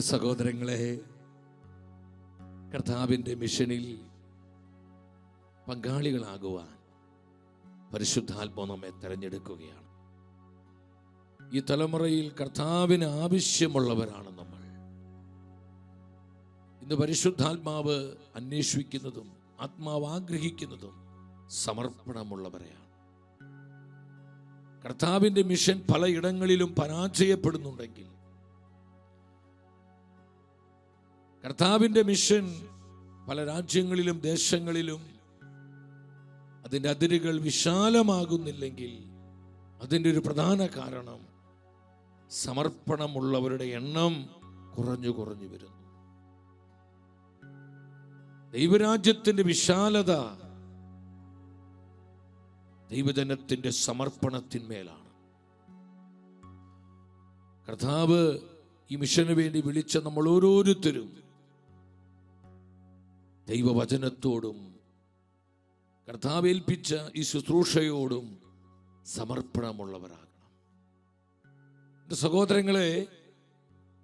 സഹോദരങ്ങളെ, കർത്താവിൻ്റെ മിഷനിൽ പങ്കാളികളാകുവാൻ പരിശുദ്ധാത്മാവ് നമ്മെ തെരഞ്ഞെടുക്കുകയാണ്. ഈ തലമുറയിൽ കർത്താവിന് ആവശ്യമുള്ളവരാണ് നമ്മൾ. ഇന്ന് പരിശുദ്ധാത്മാവ് അന്വേഷിക്കുന്നതും ആത്മാവ് ആഗ്രഹിക്കുന്നതും സമർപ്പണമുള്ളവരെയാണ്. കർത്താവിൻ്റെ മിഷൻ പലയിടങ്ങളിലും പരാജയപ്പെടുന്നുണ്ടെങ്കിൽ, കർത്താവിൻ്റെ മിഷൻ പല രാജ്യങ്ങളിലും ദേശങ്ങളിലും അതിൻ്റെ അതിരുകൾ വിശാലമാകുന്നില്ലെങ്കിൽ അതിൻ്റെ ഒരു പ്രധാന കാരണം സമർപ്പണമുള്ളവരുടെ എണ്ണം കുറഞ്ഞു കുറഞ്ഞു വരുന്നു. ദൈവരാജ്യത്തിൻ്റെ വിശാലത ദൈവജനത്തിൻ്റെ സമർപ്പണത്തിന്മേലാണ്. കർത്താവ് ഈ മിഷന് വേണ്ടി വിളിച്ച നമ്മൾ ഓരോരുത്തരും ദൈവവചനത്തോടും കർത്താവ് ഏൽപ്പിച്ച ഈ ശുശ്രൂഷയോടും സമർപ്പണമുള്ളവരാകണം. എൻ്റെ സഹോദരങ്ങളെ,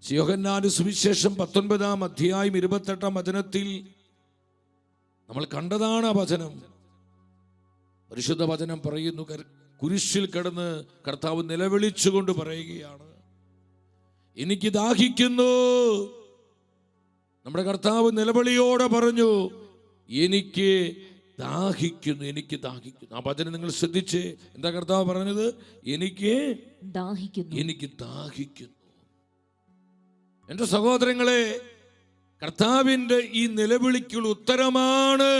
യോഹന്നാന്റെ സുവിശേഷം 19-ാം അധ്യായം 28-ാം വചനത്തിൽ നമ്മൾ കണ്ടതാണ് ആ വചനം. പരിശുദ്ധ വചനം പറയുന്നു, കുരിശിൽ കിടന്ന് കർത്താവ് നിലവിളിച്ചുകൊണ്ട് പറയുകയാണ്, എനിക്ക് ദാഹിക്കുന്നു. നമ്മുടെ കർത്താവ് നിലവിളിയോടെ പറഞ്ഞു, എനിക്ക് ദാഹിക്കുന്നു, എനിക്ക് ദാഹിക്കുന്നു. ആ വചനം നിങ്ങൾ ശ്രദ്ധിച്ച്, എന്താ കർത്താവ് പറഞ്ഞത്? എനിക്ക് ദാഹിക്കുന്നു, എനിക്ക് ദാഹിക്കുന്നു. എൻ്റെ സഹോദരങ്ങളെ, കർത്താവിൻ്റെ ഈ നിലവിളിക്കുള്ള ഉത്തരമാണ്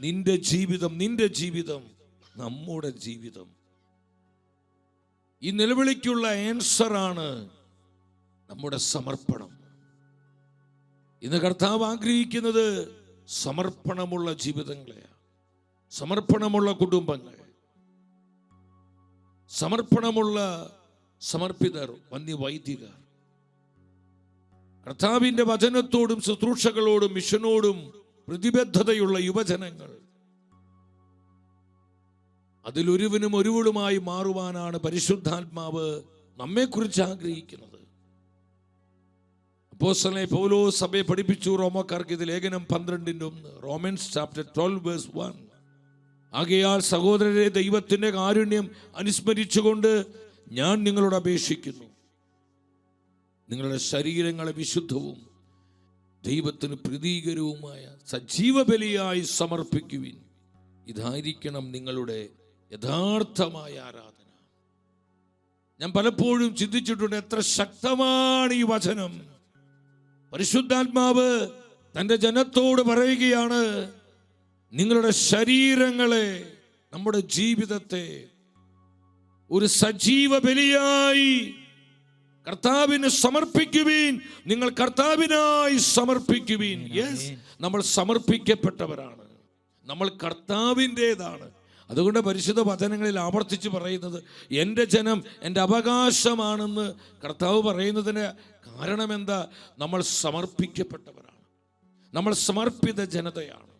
നിന്റെ ജീവിതം, നിന്റെ ജീവിതം, നമ്മുടെ ജീവിതം. ഈ നിലവിളിക്കുള്ള ആൻസറാണ് നമ്മുടെ സമർപ്പണം. ഇന്ന് കർത്താവ് ആഗ്രഹിക്കുന്നത് സമർപ്പണമുള്ള ജീവിതങ്ങളെയാണ്, സമർപ്പണമുള്ള കുടുംബങ്ങൾ, സമർപ്പണമുള്ള സമർപ്പിതർ, വന്യവൈദികർ, കർത്താവിൻ്റെ വചനത്തോടും ശുശ്രൂഷകളോടും മിഷനോടും പ്രതിബദ്ധതയുള്ള യുവജനങ്ങൾ. അതിലൊരുവനും ഒരുവളുമായി മാറുവാനാണ് പരിശുദ്ധാത്മാവ് നമ്മെക്കുറിച്ച് ആഗ്രഹിക്കുന്നത്. അപ്പോസ്തലനായ പൗലോസ് സഭയെ പഠിപ്പിച്ചു. റോമക്കാർക്ക് ഇത് ലേഖനം 12:1, റോമൻസ് ചാപ്റ്റർ 12:1. ആകയാൽ സഹോദരരെ, ദൈവത്തിൻ്റെ കാരുണ്യം അനുസ്മരിച്ചുകൊണ്ട് ഞാൻ നിങ്ങളോട് അപേക്ഷിക്കുന്നു, നിങ്ങളുടെ ശരീരങ്ങളെ വിശുദ്ധവും ദൈവത്തിന് പ്രീതികരവുമായ സജീവ ബലിയായി സമർപ്പിക്കുവിൻ. ഇതായിരിക്കണം നിങ്ങളുടെ യഥാർത്ഥമായ ആരാധന. ഞാൻ പലപ്പോഴും ചിന്തിച്ചിട്ടുണ്ട്, എത്ര ശക്തമാണ് ഈ വചനം. പരിശുദ്ധാത്മാവ് തൻ്റെ ജനത്തോട് പറയുകയാണ്, നിങ്ങളുടെ ശരീരങ്ങളെ, നമ്മുടെ ജീവിതത്തെ ഒരു സജീവ ബലിയായി കർത്താവിന് സമർപ്പിക്കുവിൻ. നിങ്ങൾ കർത്താവിനായി സമർപ്പിക്കുവിൻ. യെസ്, നമ്മൾ സമർപ്പിക്കപ്പെട്ടവരാണ്, നമ്മൾ കർത്താവിൻ്റെതാണ്. അതുകൊണ്ട് പരിശുദ്ധ വചനങ്ങളിൽ ആവർത്തിച്ച് പറയുന്നത്, എൻ്റെ ജനം എൻ്റെ അവകാശമാണെന്ന് കർത്താവ് പറയുന്നതിന് കാരണം എന്താ? നമ്മൾ സമർപ്പിക്കപ്പെട്ടവരാണ്, നമ്മൾ സമർപ്പിത ജനതയാണ്.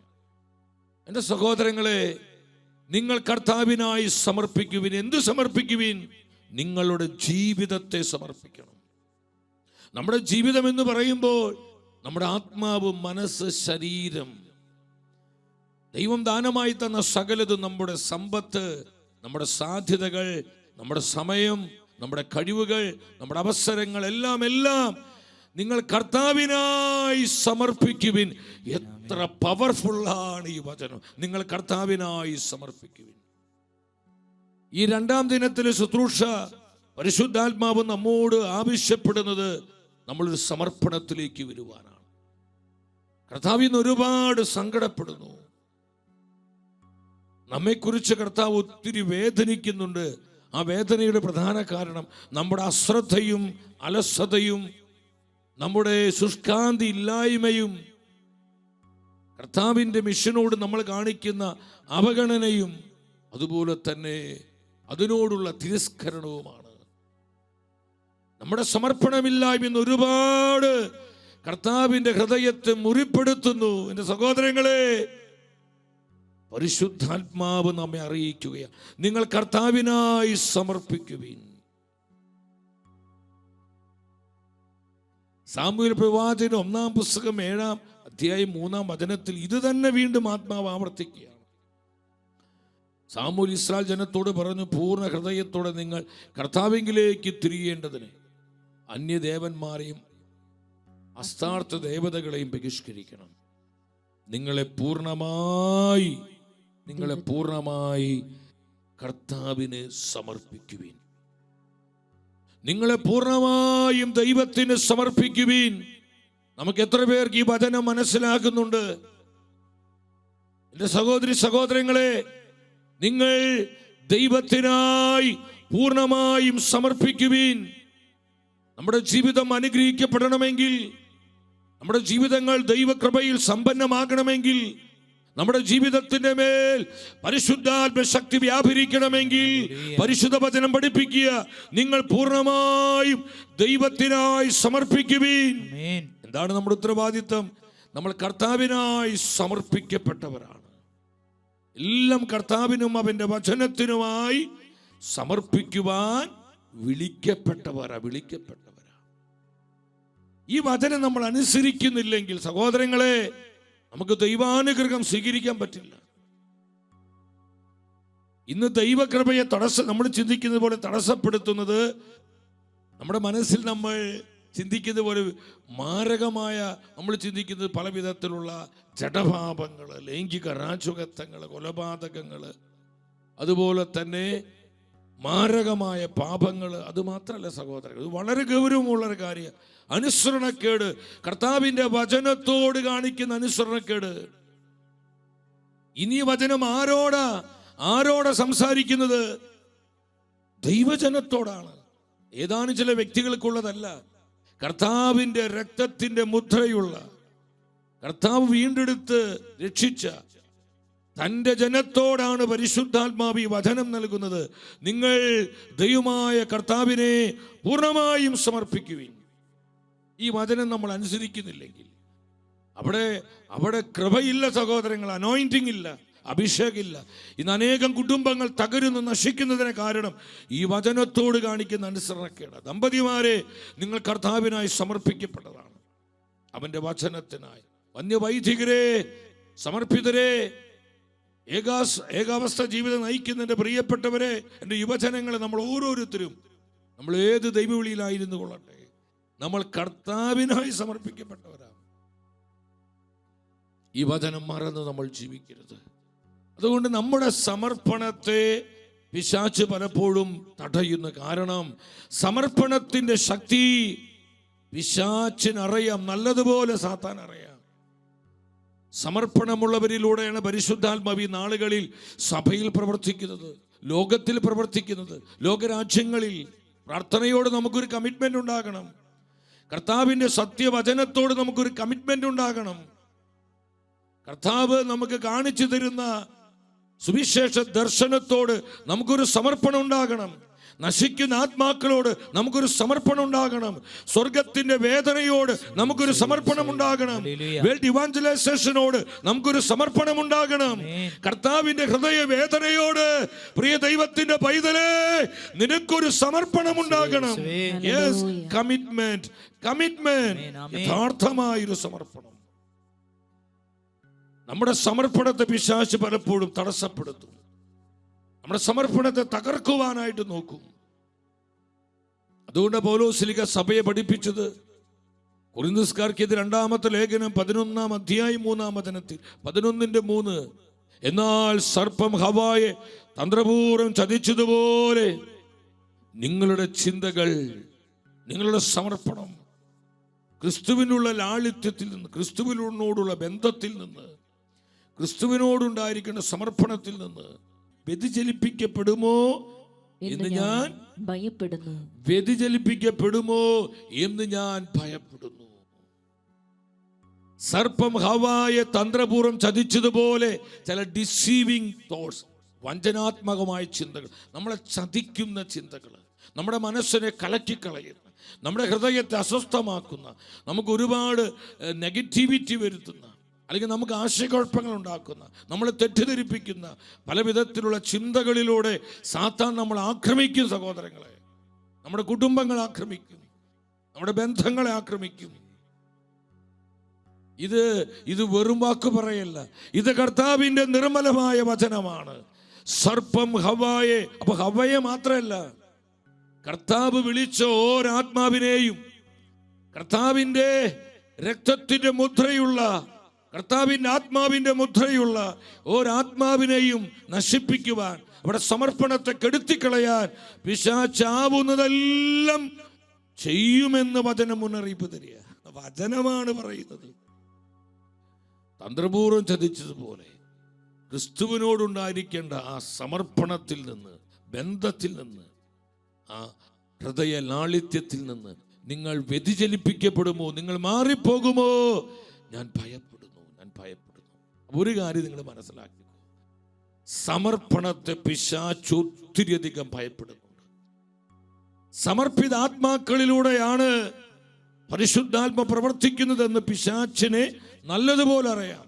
എൻ്റെ സഹോദരങ്ങളെ, നിങ്ങൾ കർത്താവിനായി സമർപ്പിക്കുവിൻ. എന്ത് സമർപ്പിക്കുവിൻ? നിങ്ങളുടെ ജീവിതത്തെ സമർപ്പിക്കണം. നമ്മുടെ ജീവിതം എന്ന് പറയുമ്പോൾ നമ്മുടെ ആത്മാവ്, മനസ്സ്, ശരീരം, ദൈവം ദാനമായി തന്ന സകലതും, നമ്മുടെ സമ്പത്ത്, നമ്മുടെ സാധ്യതകൾ, നമ്മുടെ സമയം, നമ്മുടെ കഴിവുകൾ, നമ്മുടെ അവസരങ്ങൾ, എല്ലാം നിങ്ങൾ കർത്താവിനായി സമർപ്പിക്കുവിൻ. എത്ര പവർഫുള്ളാണ് ഈ വചനം! നിങ്ങൾ കർത്താവിനായി സമർപ്പിക്കുവിൻ. ഈ 2-ാം ദിനത്തിലെ ശുശ്രൂഷ പരിശുദ്ധാത്മാവ് നമ്മോട് ആവശ്യപ്പെടുന്നത് നമ്മളൊരു സമർപ്പണത്തിലേക്ക് വരുവാനാണ്. കർത്താവ് ഇന്ന് ഒരുപാട് സങ്കടപ്പെടുന്നു. നമ്മെക്കുറിച്ച് കർത്താവ് ഒത്തിരി വേദനിക്കുന്നുണ്ട്. ആ വേദനയുടെ പ്രധാന കാരണം നമ്മുടെ അശ്രദ്ധയും അലസതയും, നമ്മുടെ ശുഷ്കാന്തി ഇല്ലായ്മയും, കർത്താവിൻ്റെ മിഷനോട് നമ്മൾ കാണിക്കുന്ന അവഗണനയും, അതുപോലെ തന്നെ അതിനോടുള്ള തിരസ്കരണവുമാണ്. നമ്മുടെ സമർപ്പണമില്ലായ്മ ഒരുപാട് കർത്താവിൻ്റെ ഹൃദയത്തെ മുറിപ്പെടുത്തുന്നു. എൻ്റെ സഹോദരങ്ങളെ, പരിശുദ്ധാത്മാവ് നമ്മെ അറിയിക്കുകയാണ്, നിങ്ങൾ കർത്താവിനായി സമർപ്പിക്കുവിൻ. സാമൂഹ്യ പ്രവാചകന്റെ 1-ാം പുസ്തകം 7-ാം അധ്യായം 3-ാം വചനത്തിൽ ഇത് തന്നെ വീണ്ടും ആത്മാവ് ആവർത്തിക്കുകയാണ്. സാമൂഹ്യ ഇസ്രായേൽ ജനത്തോട് പറഞ്ഞു, പൂർണ്ണ ഹൃദയത്തോടെ നിങ്ങൾ കർത്താവിങ്കിലേക്ക് തിരിയേണ്ടതിന് അന്യദേവന്മാരെയും അസ്ഥാർത്ഥ ദേവതകളെയും ബഹിഷ്കരിക്കണം. നിങ്ങളെ പൂർണ്ണമായി കർത്താവിന് സമർപ്പിക്കുവിൻ. നിങ്ങളെ പൂർണ്ണമായും ദൈവത്തിന് സമർപ്പിക്കുവിൻ. നമുക്ക് എത്ര പേർക്ക് ഈ വചനം മനസ്സിലാകുന്നുണ്ട്? എൻ്റെ സഹോദരി സഹോദരങ്ങളെ, നിങ്ങൾ ദൈവത്തിനായി പൂർണ്ണമായും സമർപ്പിക്കുവിൻ. നമ്മുടെ ജീവിതം അനുഗ്രഹിക്കപ്പെടണമെങ്കിൽ, നമ്മുടെ ജീവിതങ്ങൾ ദൈവകൃപയിൽ സമ്പന്നമാകണമെങ്കിൽ, നമ്മുടെ ജീവിതത്തിന്റെ മേൽ പരിശുദ്ധാത്മ ശക്തി വ്യാപരിക്കണമെങ്കിൽ പരിശുദ്ധ വചനം പഠിപ്പിക്കുക, നിങ്ങൾ പൂർണ്ണമായും ദൈവത്തിനായി സമർപ്പിക്കുവിൻ. എന്താണ് നമ്മുടെ ഉത്തരവാദിത്വം? നമ്മൾ കർത്താവിനായി സമർപ്പിക്കപ്പെട്ടവരാണ്. എല്ലാം കർത്താവിനും അവന്റെ വചനത്തിനുമായി സമർപ്പിക്കുവാൻ വിളിക്കപ്പെട്ടവരാ. ഈ വചനം നമ്മൾ അനുസരിക്കുന്നില്ലെങ്കിൽ സഹോദരങ്ങളെ, നമുക്ക് ദൈവാനുഗ്രഹം സ്വീകരിക്കാൻ പറ്റില്ല. ഇന്ന് ദൈവകൃപയെ നമ്മൾ ചിന്തിക്കുന്നത് പോലെ തടസ്സപ്പെടുത്തുന്നത്, നമ്മുടെ മനസ്സിൽ നമ്മൾ ചിന്തിക്കുന്നത് പോലെ മാരകമായ, നമ്മൾ ചിന്തിക്കുന്നത് പല വിധത്തിലുള്ള ജഡപാപങ്ങൾ, ലൈംഗിക രാജുകത്വങ്ങൾ, കൊലപാതകങ്ങൾ, അതുപോലെ തന്നെ മാരകമായ പാപങ്ങൾ. അതുമാത്രമല്ല സഹോദരങ്ങൾ, ഇത് വളരെ ഗൗരവമുള്ളൊരു കാര്യം. അനുസരണക്കേട്, കർത്താവിന്റെ വചനത്തോട് കാണിക്കുന്ന അനുസരണക്കേട്. ഇനി വചനം ആരോടാ സംസാരിക്കുന്നത്? ദൈവജനത്തോടാണ്. ഏതാനും ചില വ്യക്തികൾക്കുള്ളതല്ല. കർത്താവിന്റെ രക്തത്തിന്റെ മുദ്രയുള്ള, കർത്താവ് വീണ്ടെടുത്ത് രക്ഷിച്ച തൻ്റെ ജനത്തോടാണ് പരിശുദ്ധാത്മാവ് ഈ വചനം നൽകുന്നത്. നിങ്ങൾ ദൈവമായ കർത്താവിനെ പൂർണ്ണമായും സമർപ്പിക്കുവിൻ. ഈ വചനം നമ്മൾ അനുസരിക്കുന്നില്ലെങ്കിൽ അവിടെ കൃപയില്ല സഹോദരങ്ങൾ, അനോയിന്റിംഗ് ഇല്ല, അഭിഷേകമില്ല. ഇന്ന് അനേകം കുടുംബങ്ങൾ തകരുന്നു, നശിക്കുന്നതിന് കാരണം ഈ വചനത്തോട് കാണിക്കുന്ന അനുസരണക്കേട്. ദമ്പതിമാരെ, നിങ്ങൾ കർത്താവിനായി സമർപ്പിക്കപ്പെട്ടതാണ്, അവന്റെ വചനത്തിനായി. വന്യവൈദികരെ, സമർപ്പിതരെ, ഏകാവസ്ഥ ജീവിതം നയിക്കുന്നതിൻ്റെ പ്രിയപ്പെട്ടവരെ, എൻ്റെ യുവജനങ്ങളെ, നമ്മൾ ഓരോരുത്തരും, നമ്മൾ ഏത് ദൈവവിളിയിലായിരുന്നു കൊള്ളട്ടെ, നമ്മൾ കർത്താവിനായി സമർപ്പിക്കപ്പെട്ടവരാണ്. ഈ വചനം മറന്ന് നമ്മൾ ജീവിക്കരുത്. അതുകൊണ്ട് നമ്മുടെ സമർപ്പണത്തെ പിശാച് പലപ്പോഴും തടയുന്ന കാരണം, സമർപ്പണത്തിന്റെ ശക്തി പിശാചിനറിയാം, നല്ലതുപോലെ സാത്താൻ അറിയാം. സമർപ്പണമുള്ളവരിലൂടെയാണ് പരിശുദ്ധാത്മാവ് ഈ നാളുകളിൽ സഭയിൽ പ്രവർത്തിക്കുന്നത്, ലോകത്തിൽ പ്രവർത്തിക്കുന്നത്. ലോകരാജ്യങ്ങളിൽ പ്രാർത്ഥനയോട് നമുക്കൊരു കമ്മിറ്റ്മെന്റ് ഉണ്ടാകണം. കർത്താവിന്റെ സത്യവചനത്തോട് നമുക്കൊരു കമ്മിറ്റ്മെന്റ് ഉണ്ടാകണം. കർത്താവ് നമുക്ക് കാണിച്ചു തരുന്ന സുവിശേഷ ദർശനത്തോട് നമുക്കൊരു സമർപ്പണം ഉണ്ടാകണം. നശിക്കുന്ന ആത്മാക്കളോട് നമുക്കൊരു സമർപ്പണം ഉണ്ടാകണം. സ്വർഗത്തിന്റെ വേദനയോട് നമുക്കൊരു സമർപ്പണം ഉണ്ടാകണം. വേൾഡ് ഇവാഞ്ചലൈസേഷനോട് നമുക്കൊരു സമർപ്പണം ഉണ്ടാകണം. കർത്താവിന്റെ ഹൃദയ വേദനയോട് പ്രിയ ദൈവത്തിന്റെ പൈതലേ, നിനക്കൊരു സമർപ്പണം ഉണ്ടാകണം. യെസ്, കമ്മിറ്റ്മെന്റ്, യഥാർത്ഥമായൊരു സമർപ്പണം. നമ്മുടെ സമർപ്പണത്തെ പിശാച് പലപ്പോഴും തടസ്സപ്പെടുത്തും. നമ്മുടെ സമർപ്പണത്തെ തകർക്കുവാനായിട്ട് നോക്കും. അതുകൊണ്ട് പൗലോസ്ലീഹ സഭയെ പഠിപ്പിച്ചത്, കൊരിന്ത്യർക്കെതിരെ 2-ാമത്തെ ലേഖനം 11-ാം അധ്യായം 3-ാം വചനത്തിൽ 11:3, എന്നാൽ സർപ്പം ഹവ്വായെ തന്ത്രപൂർവ്വം ചതിച്ചതുപോലെ നിങ്ങളുടെ ചിന്തകൾ, നിങ്ങളുടെ സമർപ്പണം ക്രിസ്തുവിനുള്ള ലാളിത്യത്തിൽ നിന്ന്, ക്രിസ്തുവിനോടുള്ള ബന്ധത്തിൽ നിന്ന്, ക്രിസ്തുവിനോടുണ്ടായിരിക്കുന്ന സമർപ്പണത്തിൽ നിന്ന് വ്യതിചലിപ്പിക്കപ്പെടുമോ എന്ന് ഞാൻ ഭയപ്പെടുന്നു. വ്യതിചലിപ്പിക്കപ്പെടുമോ എന്ന് ഞാൻ ഭയപ്പെടുന്നു. സർപ്പം ഹവ്വായെ തന്ത്രപൂർവ്വം ചതിച്ചതുപോലെ ചില ഡിസീവിംഗ് തോട്ട്സ്, വഞ്ചനാത്മകമായ ചിന്തകൾ, നമ്മളെ ചതിക്കുന്ന ചിന്തകൾ, നമ്മുടെ മനസ്സിനെ കലക്കിക്കളയുന്ന, നമ്മുടെ ഹൃദയത്തെ അസ്വസ്ഥമാക്കുന്ന, നമുക്ക് ഒരുപാട് നെഗറ്റിവിറ്റി വരുത്തുന്ന, അല്ലെങ്കിൽ നമുക്ക് ആശയക്കുഴപ്പങ്ങൾ ഉണ്ടാക്കുന്ന, നമ്മളെ തെറ്റിദ്ധരിപ്പിക്കുന്ന പല വിധത്തിലുള്ള ചിന്തകളിലൂടെ സാത്താൻ നമ്മൾ ആക്രമിക്കും സഹോദരങ്ങളെ. നമ്മുടെ കുടുംബങ്ങൾ ആക്രമിക്കും, നമ്മുടെ ബന്ധങ്ങളെ ആക്രമിക്കും. ഇത് വെറും വാക്ക് പറയല്ല, ഇത് കർത്താവിന്റെ നിർമ്മലമായ വചനമാണ്. സർപ്പം ഹവ്വായെ, അപ്പൊ ഹവ്വയെ മാത്രമല്ല, കർത്താവ് വിളിച്ച ഓരാത്മാവിനെയും, കർത്താവിന്റെ രക്തത്തിന്റെ മുദ്രയുള്ള, കർത്താവിന്റെ ആത്മാവിന്റെ മുദ്രയുള്ള ഓരാത്മാവിനെയും നശിപ്പിക്കുവാൻ, അവിടെ സമർപ്പണത്തെ കെടുത്തിക്കളയാൻ പിശാചാവുന്നതെല്ലാം ചെയ്യുമെന്ന് വചനം മുന്നറിയിപ്പ് തരിക. വചനമാണ് പറയുന്നത്. തന്ത്രപൂർവ്വം ചതിച്ചതുപോലെ ക്രിസ്തുവിനോടുണ്ടായിരിക്കേണ്ട ആ സമർപ്പണത്തിൽ നിന്ന്, ബന്ധത്തിൽ നിന്ന്, ആ ഹൃദയ ലാളിത്യത്തിൽ നിന്ന് നിങ്ങൾ വ്യതിചലിപ്പിക്കപ്പെടുമോ, നിങ്ങൾ മാറിപ്പോകുമോ? ഞാൻ ഭയപ്പെടുന്നു, ഞാൻ ഭയപ്പെടുന്നു. ഒരു കാര്യം നിങ്ങൾ മനസ്സിലാക്കി, സമർപ്പണത്തെ പിശാച് ഒത്തിരിയധികം ഭയപ്പെടുന്നുണ്ട്. സമർപ്പിത ആത്മാക്കളിലൂടെയാണ് പരിശുദ്ധാത്മ പ്രവർത്തിക്കുന്നതെന്ന് പിശാചിനെ നല്ലതുപോലെ അറിയാം.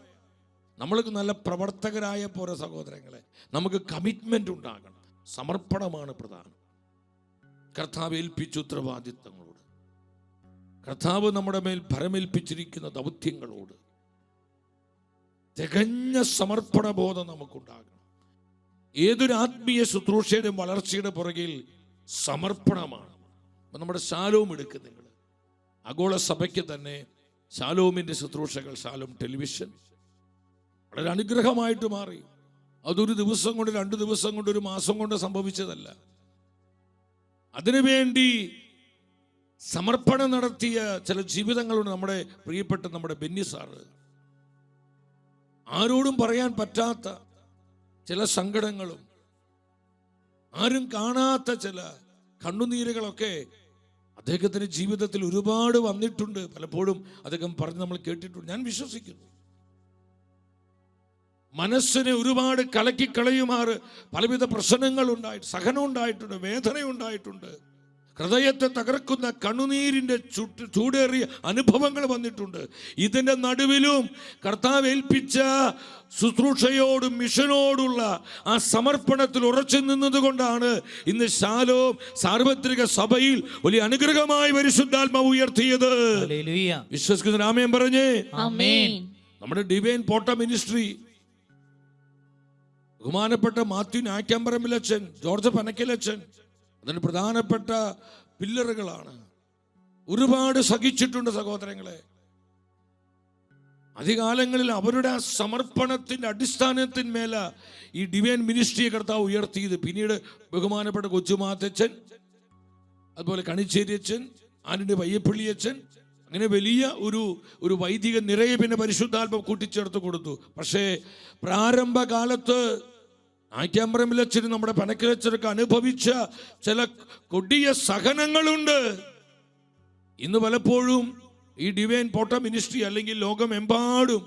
നമ്മൾക്ക് നല്ല പ്രവർത്തകരായ പോലെ സഹോദരങ്ങളെ, നമുക്ക് കമ്മിറ്റ്മെന്റ് ഉണ്ടാകണം. സമർപ്പണമാണ് പ്രധാനം. കർത്താവ് ഏൽപ്പിച്ച ഉത്തരവാദിത്തങ്ങളോട്, കർത്താവ് നമ്മുടെ മേൽ ഭരമേൽപ്പിച്ചിരിക്കുന്ന ദൗത്യങ്ങളോട് തികഞ്ഞ സമർപ്പണ ബോധം നമുക്കുണ്ടാകണം. ഏതൊരു ആത്മീയ ശുശ്രൂഷയുടെയും വളർച്ചയുടെ പുറകിൽ സമർപ്പണമാണ്. നമ്മുടെ ശാലോം എടുക്കും നിങ്ങൾ, ആഗോള സഭയ്ക്ക് തന്നെ ശാലോമിന്റെ ശുശ്രൂഷകൾ, ശാലോം ടെലിവിഷൻ വളരെ അനുഗ്രഹമായിട്ട് മാറി. അതൊരു ദിവസം കൊണ്ട്, 2 ദിവസം കൊണ്ട്, 1 മാസം കൊണ്ട് സംഭവിച്ചതല്ല. അതിനുവേണ്ടി സമർപ്പണം നടത്തിയ ചില ജീവിതങ്ങളുണ്ട്. നമ്മുടെ പ്രിയപ്പെട്ട നമ്മുടെ ബെന്നി സാറ്, ആരോടും പറയാൻ പറ്റാത്ത ചില സങ്കടങ്ങളും ആരും കാണാത്ത ചില കണ്ണുനീരുകളൊക്കെ അദ്ദേഹത്തിന്റെ ജീവിതത്തിൽ ഒരുപാട് വന്നിട്ടുണ്ട്. പലപ്പോഴും അദ്ദേഹം പറഞ്ഞ് നമ്മൾ കേട്ടിട്ടുണ്ട്. ഞാൻ വിശ്വസിക്കുന്നു, മനസ്സിനെ ഒരുപാട് കലക്കിക്കളയുമാറ് പലവിധ പ്രശ്നങ്ങൾ ഉണ്ടായിട്ട്, സഹനം ഉണ്ടായിട്ടുണ്ട്, വേദന ഉണ്ടായിട്ടുണ്ട്, ഹൃദയത്തെ തകർക്കുന്ന കണ്ണുനീരിന്റെ ചൂടേറിയ അനുഭവങ്ങൾ വന്നിട്ടുണ്ട്. ഇതിന്റെ നടുവിലും കർത്താവ് ഏൽപ്പിച്ച ശുശ്രൂഷയോടും മിഷനോടുള്ള ആ സമർപ്പണത്തിൽ ഉറച്ചു നിന്നതുകൊണ്ടാണ് ഇന്ന് ശാലോം സാർവത്രിക സഭയിൽ വലിയ അനുഗ്രഹമായി പരിശുദ്ധാത്മാവ് ഉയർത്തിയത്. വിശ്വസിക്കുന്ന ആമേൻ പറഞ്ഞേ. നമ്മുടെ ഡിവൈൻ പോട്ട മിനിസ്ട്രി ബഹുമാനപ്പെട്ട മാത്യു നായ്ക്കാമ്പറമ്പിലച്ചൻ, ജോർജ് പനക്കലച്ചൻ അതിന് പ്രധാനപ്പെട്ട പില്ലറുകളാണ്. ഒരുപാട് സഹിച്ചിട്ടുണ്ട് സഹോദരങ്ങളെ. അധികാലങ്ങളിൽ അവരുടെ ആ സമർപ്പണത്തിന്റെ അടിസ്ഥാനത്തിന്മേല ഈ ഡിവൈൻ മിനിസ്ട്രിയെ കർത്താവ് ഉയർത്തിയത്. പിന്നീട് ബഹുമാനപ്പെട്ട കൊച്ചുമാത്തച്ഛൻ, അതുപോലെ കണിച്ചേരി അച്ഛൻ, ആന്റണി പയ്യപ്പള്ളിയച്ഛൻ, അങ്ങനെ വലിയ ഒരു വൈദിക നിരയെ പിന്നെ പരിശുദ്ധാത്മ കൂട്ടിച്ചേർത്ത് കൊടുത്തു. പക്ഷേ പ്രാരംഭകാലത്ത് ആക്യാമ്പറമ്പിലച്ഛനും നമ്മുടെ പനക്കിലച്ഛനൊക്കെ അനുഭവിച്ച ചില കൊടിയ സഹനങ്ങളുണ്ട്. ഇന്ന് പലപ്പോഴും ഈ ഡിവൈൻ പോട്ട മിനിസ്ട്രി അല്ലെങ്കിൽ ലോകമെമ്പാടും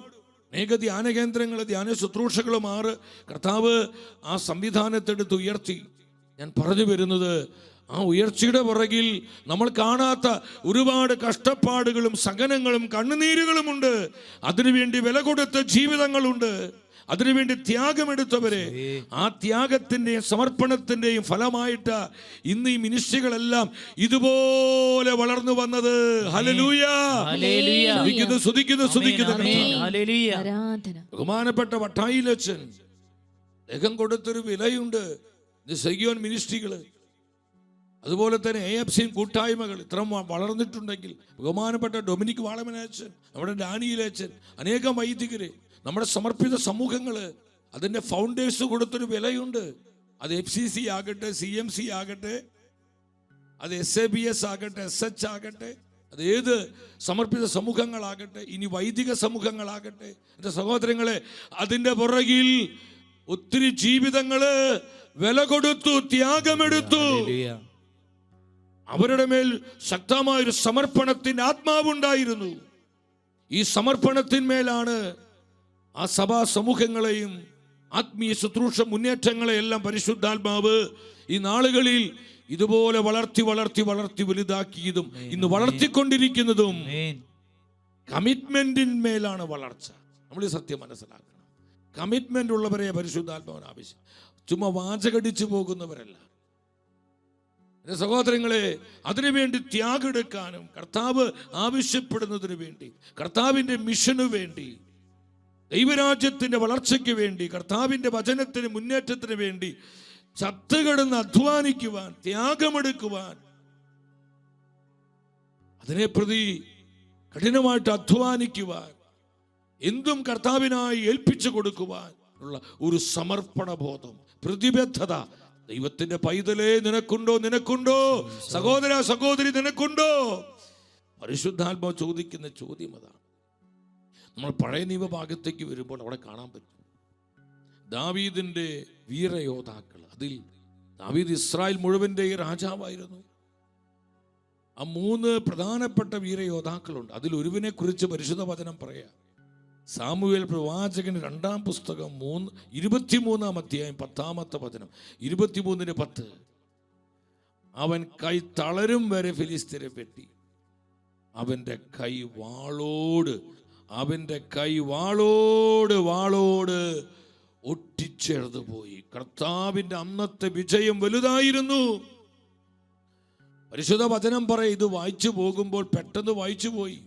അനേക ധ്യാന കേന്ദ്രങ്ങൾ, ധ്യാന ശുശ്രൂഷകളുമാറ് കർത്താവ് ആ സംവിധാനത്തെടുത്ത് ഉയർത്തി. ഞാൻ പറഞ്ഞു വരുന്നത്, ആ ഉയർച്ചയുടെ പുറകിൽ നമ്മൾ കാണാത്ത ഒരുപാട് കഷ്ടപ്പാടുകളും സഹനങ്ങളും കണ്ണുനീരുകളുമുണ്ട്. അതിനുവേണ്ടി വില കൊടുത്ത ജീവിതങ്ങളുണ്ട്. അതിനുവേണ്ടി ത്യാഗമെടുത്തവരെ, ആ ത്യാഗത്തിന്റെയും സമർപ്പണത്തിന്റെയും ഫലമായിട്ട് ഇന്ന് ഈ മിനിസ്ട്രികളെല്ലാം ഇതുപോലെ വളർന്നു വന്നത്. ഹല്ലേലൂയ, ബഹുമാനപ്പെട്ട വട്ടായിലച്ചൻ അദ്ദേഹം കൊടുത്തൊരു വിലയുണ്ട്. സെഗിയോൻ മിനിസ്ട്രികള്, അതുപോലെ തന്നെ AFC കൂട്ടായ്മകൾ ഇത്ര വളർന്നിട്ടുണ്ടെങ്കിൽ, ബഹുമാനപ്പെട്ട ഡൊമിനിക് വാളമനച്ചൻ, നമ്മുടെ ഡാനിയിലച്ചൻ, അനേകം വൈദികര്, നമ്മുടെ സമർപ്പിത സമൂഹങ്ങൾ, അതിൻ്റെ ഫൗണ്ടേഴ്സ് കൊടുത്തൊരു വിലയുണ്ട്. അത് FCC ആകട്ടെ, CMC ആകട്ടെ, അത് SABS ആകട്ടെ, SH ആകട്ടെ, അത് ഏത് സമർപ്പിത സമൂഹങ്ങളാകട്ടെ, ഇനി വൈദിക സമൂഹങ്ങളാകട്ടെ, എൻ്റെ സഹോദരങ്ങളെ, അതിൻ്റെ പുറകിൽ ഒത്തിരി ജീവിതങ്ങള് വില കൊടുത്തു, ത്യാഗമെടുത്തു. അവരുടെ മേൽ ശക്തമായൊരു സമർപ്പണത്തിന്റെ ആത്മാവുണ്ടായിരുന്നു. ഈ സമർപ്പണത്തിന്മേലാണ് ആ സഭാ സമൂഹങ്ങളെയും ആത്മീയ ശുശ്രൂഷ മുന്നേറ്റങ്ങളെയെല്ലാം പരിശുദ്ധാത്മാവ് ഈ നാളുകളിൽ ഇതുപോലെ വളർത്തി വളർത്തി വളർത്തി വലുതാക്കിയതും ഇന്ന് വളർത്തിക്കൊണ്ടിരിക്കുന്നതും. കമ്മിറ്റ്മെന്റിന്മേലാണ് വളർച്ച. നമ്മൾ ഈ സത്യം മനസ്സിലാക്കണം. കമ്മിറ്റ്മെന്റ് ഉള്ളവരെ പരിശുദ്ധാത്മാവിന് ആവശ്യം. ചുമ്മാ വാചകടിച്ചു പോകുന്നവരല്ല. എൻ്റെ സഹോദരങ്ങളെ, അതിനുവേണ്ടി ത്യാഗെടുക്കാനും കർത്താവ് ആവശ്യപ്പെടുന്നതിന് വേണ്ടി, കർത്താവിൻ്റെ മിഷന് വേണ്ടി, ദൈവരാജ്യത്തിൻ്റെ വളർച്ചയ്ക്ക് വേണ്ടി, കർത്താവിൻ്റെ വചനത്തിന് മുന്നേറ്റത്തിന് വേണ്ടി ചത്തുകിടന്ന് അധ്വാനിക്കുവാൻ, ത്യാഗമെടുക്കുവാൻ, അതിനെ പ്രതി കഠിനമായിട്ട് അധ്വാനിക്കുവാൻ, എന്തും കർത്താവിനായി ഏൽപ്പിച്ചു കൊടുക്കുവാൻ ഉള്ള ഒരു സമർപ്പണ ബോധം, പ്രതിബദ്ധത ദൈവത്തിന്റെ പൈതലേ നിനക്കുണ്ടോ? സഹോദര സഹോദരി നിനക്കുണ്ടോ? പരിശുദ്ധാത്മാവ് ചോദിക്കുന്ന ചോദ്യം അതാണ്. നമ്മൾ പഴയ നിയമഭാഗത്തേക്ക് വരുമ്പോൾ അവിടെ കാണാൻ പറ്റും ദാവീദിന്റെ വീരയോദ്ധാക്കൾ. അതിൽ ദാവീദ് ഇസ്രായേൽ മുഴുവന്റെ രാജാവായിരുന്നു. ആ 3 പ്രധാനപ്പെട്ട വീരയോദ്ധാക്കളുണ്ട്. അതിൽ ഒരുവിനെ കുറിച്ച് പരിശുദ്ധ വചനം പറയാം. സാമുവേൽ പ്രവാചകൻ 2-ാം പുസ്തകം 23-ാം അധ്യായം 10-ാമത്തെ വചനം, 23:10. അവൻ കൈ തളരും വരെ ഫിലിസ്ത്യരെ വെട്ടി. അവന്റെ കൈ വാളോട് ഒട്ടിച്ചെഴുതു പോയി. കർത്താവിന്റെ അന്നത്തെ വിജയം വലുതായിരുന്നു. പരിശുദ്ധ വചനം പറയും, ഇത് വായിച്ചു പോകുമ്പോൾ പെട്ടെന്ന് വായിച്ചു പോയി.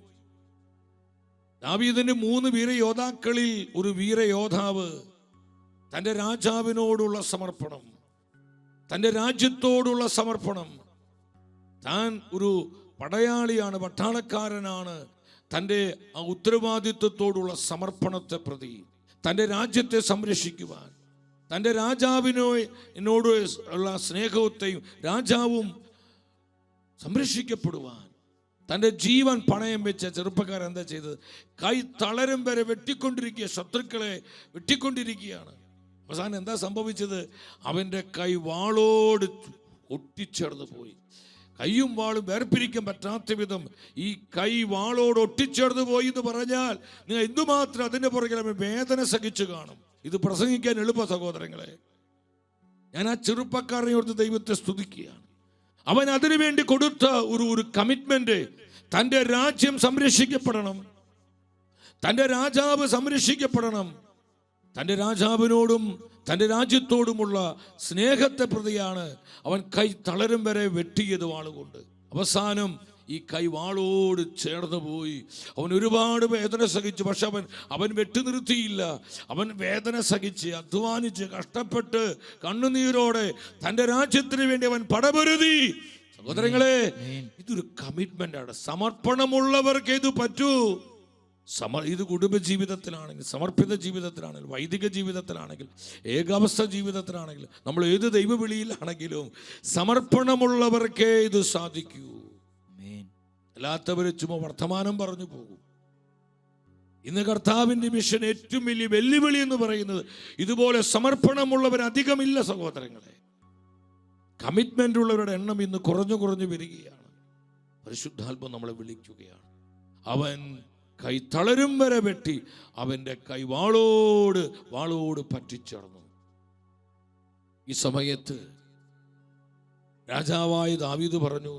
ദാവീദിന്റെ 3 വീരയോദ്ധാക്കളിൽ ഒരു വീരയോദ്ധാവ് തൻ്റെ രാജാവിനോടുള്ള സമർപ്പണം, തൻ്റെ രാജ്യത്തോടുള്ള സമർപ്പണം, താൻ ഒരു പടയാളിയാണ്, പട്ടാളക്കാരനാണ്, തൻ്റെ ആ ഉത്തരവാദിത്വത്തോടുള്ള സമർപ്പണത്തെ പ്രതി, തൻ്റെ രാജ്യത്തെ സംരക്ഷിക്കുവാൻ, തൻ്റെ രാജാവിനോട് ഉള്ള സ്നേഹത്തെയും രാജാവും സംരക്ഷിക്കപ്പെടുവാൻ തൻ്റെ ജീവൻ പണയം വെച്ച ചെറുപ്പക്കാരൻ എന്താ ചെയ്തത്? കൈ തളരും വരെ ശത്രുക്കളെ വെട്ടിക്കൊണ്ടിരിക്കുകയാണ്. അവസാനം എന്താ സംഭവിച്ചത്? അവൻ്റെ കൈ വാളോട് ഒട്ടിച്ചേർന്ന് പോയി. കൈയും വാളും വേർപിരിക്കാൻ പറ്റാത്ത വിധം ഈ കൈ വാളോട് ഒട്ടിച്ചേർന്ന് പോയി എന്ന് പറഞ്ഞാൽ നിങ്ങൾ എന്തുമാത്രം അതിൻ്റെ പുറകിൽ അവൻ വേദന സഹിച്ചു കാണും. ഇത് പ്രസംഗിക്കാൻ എളുപ്പ സഹോദരങ്ങളെ. ഞാൻ ആ ചെറുപ്പക്കാരനെ ഓർത്ത് ദൈവത്തെ സ്തുതിക്കുകയാണ്. അവൻ അതിനുവേണ്ടി കൊടുത്ത ഒരു കമ്മിറ്റ്മെന്റ്, തൻ്റെ രാജ്യം സംരക്ഷിക്കപ്പെടണം, തൻ്റെ രാജാവ് സംരക്ഷിക്കപ്പെടണം, തൻ്റെ രാജാവിനോടും തൻ്റെ രാജ്യത്തോടുമുള്ള സ്നേഹത്തെ പ്രതിയാണ് അവൻ കൈ തളരും വരെ വെട്ടിയത് വാളുകൊണ്ട്. അവസാനം ഈ കൈ വാളോട് ചേർന്ന് പോയി. അവൻ ഒരുപാട് വേദന സഹിച്ചു. പക്ഷെ അവൻ വെട്ടി നിർത്തിയില്ല. അവൻ വേദന സഹിച്ച്, അധ്വാനിച്ച്, കഷ്ടപ്പെട്ട്, കണ്ണുനീരോടെ തൻ്റെ രാജ്യത്തിന് വേണ്ടി അവൻ പടപൊരുതി. സഹോദരങ്ങളെ, ഇതൊരു കമ്മിറ്റ്മെന്റ് ആണ്. സമർപ്പണമുള്ളവർക്ക് ഇത് പറ്റൂ. ഇത് കുടുംബജീവിതത്തിലാണെങ്കിൽ, സമർപ്പിത ജീവിതത്തിലാണെങ്കിൽ, വൈദിക ജീവിതത്തിലാണെങ്കിൽ, ഏകാവസ്ഥ ജീവിതത്തിലാണെങ്കിൽ, നമ്മൾ ഏത് ദൈവവിളിയിലാണെങ്കിലും സമർപ്പണമുള്ളവർക്കേ ഇത് സാധിക്കൂ. അല്ലാത്തവര് ചുമ്മാ വർത്തമാനം പറഞ്ഞു പോകും. ഇന്ന് കർത്താവിൻ്റെ മിഷൻ ഏറ്റവും വലിയ വെല്ലുവിളി എന്ന് പറയുന്നത് ഇതുപോലെ സമർപ്പണമുള്ളവർ അധികമില്ല സഹോദരങ്ങളെ. കമ്മിറ്റ്മെന്റ് ഉള്ളവരുടെ എണ്ണം ഇന്ന് കുറഞ്ഞു വരികയാണ്. പരിശുദ്ധാത്മാവ് നമ്മളെ വിളിക്കുകയാണ്. അവൻ കൈ തളരും വരെ വെട്ടി അവൻ്റെ കൈ വാളോട് പറ്റിച്ചേർന്നു. ഈ സമയത്ത് രാജാവായ ദാവീദ് പറഞ്ഞു,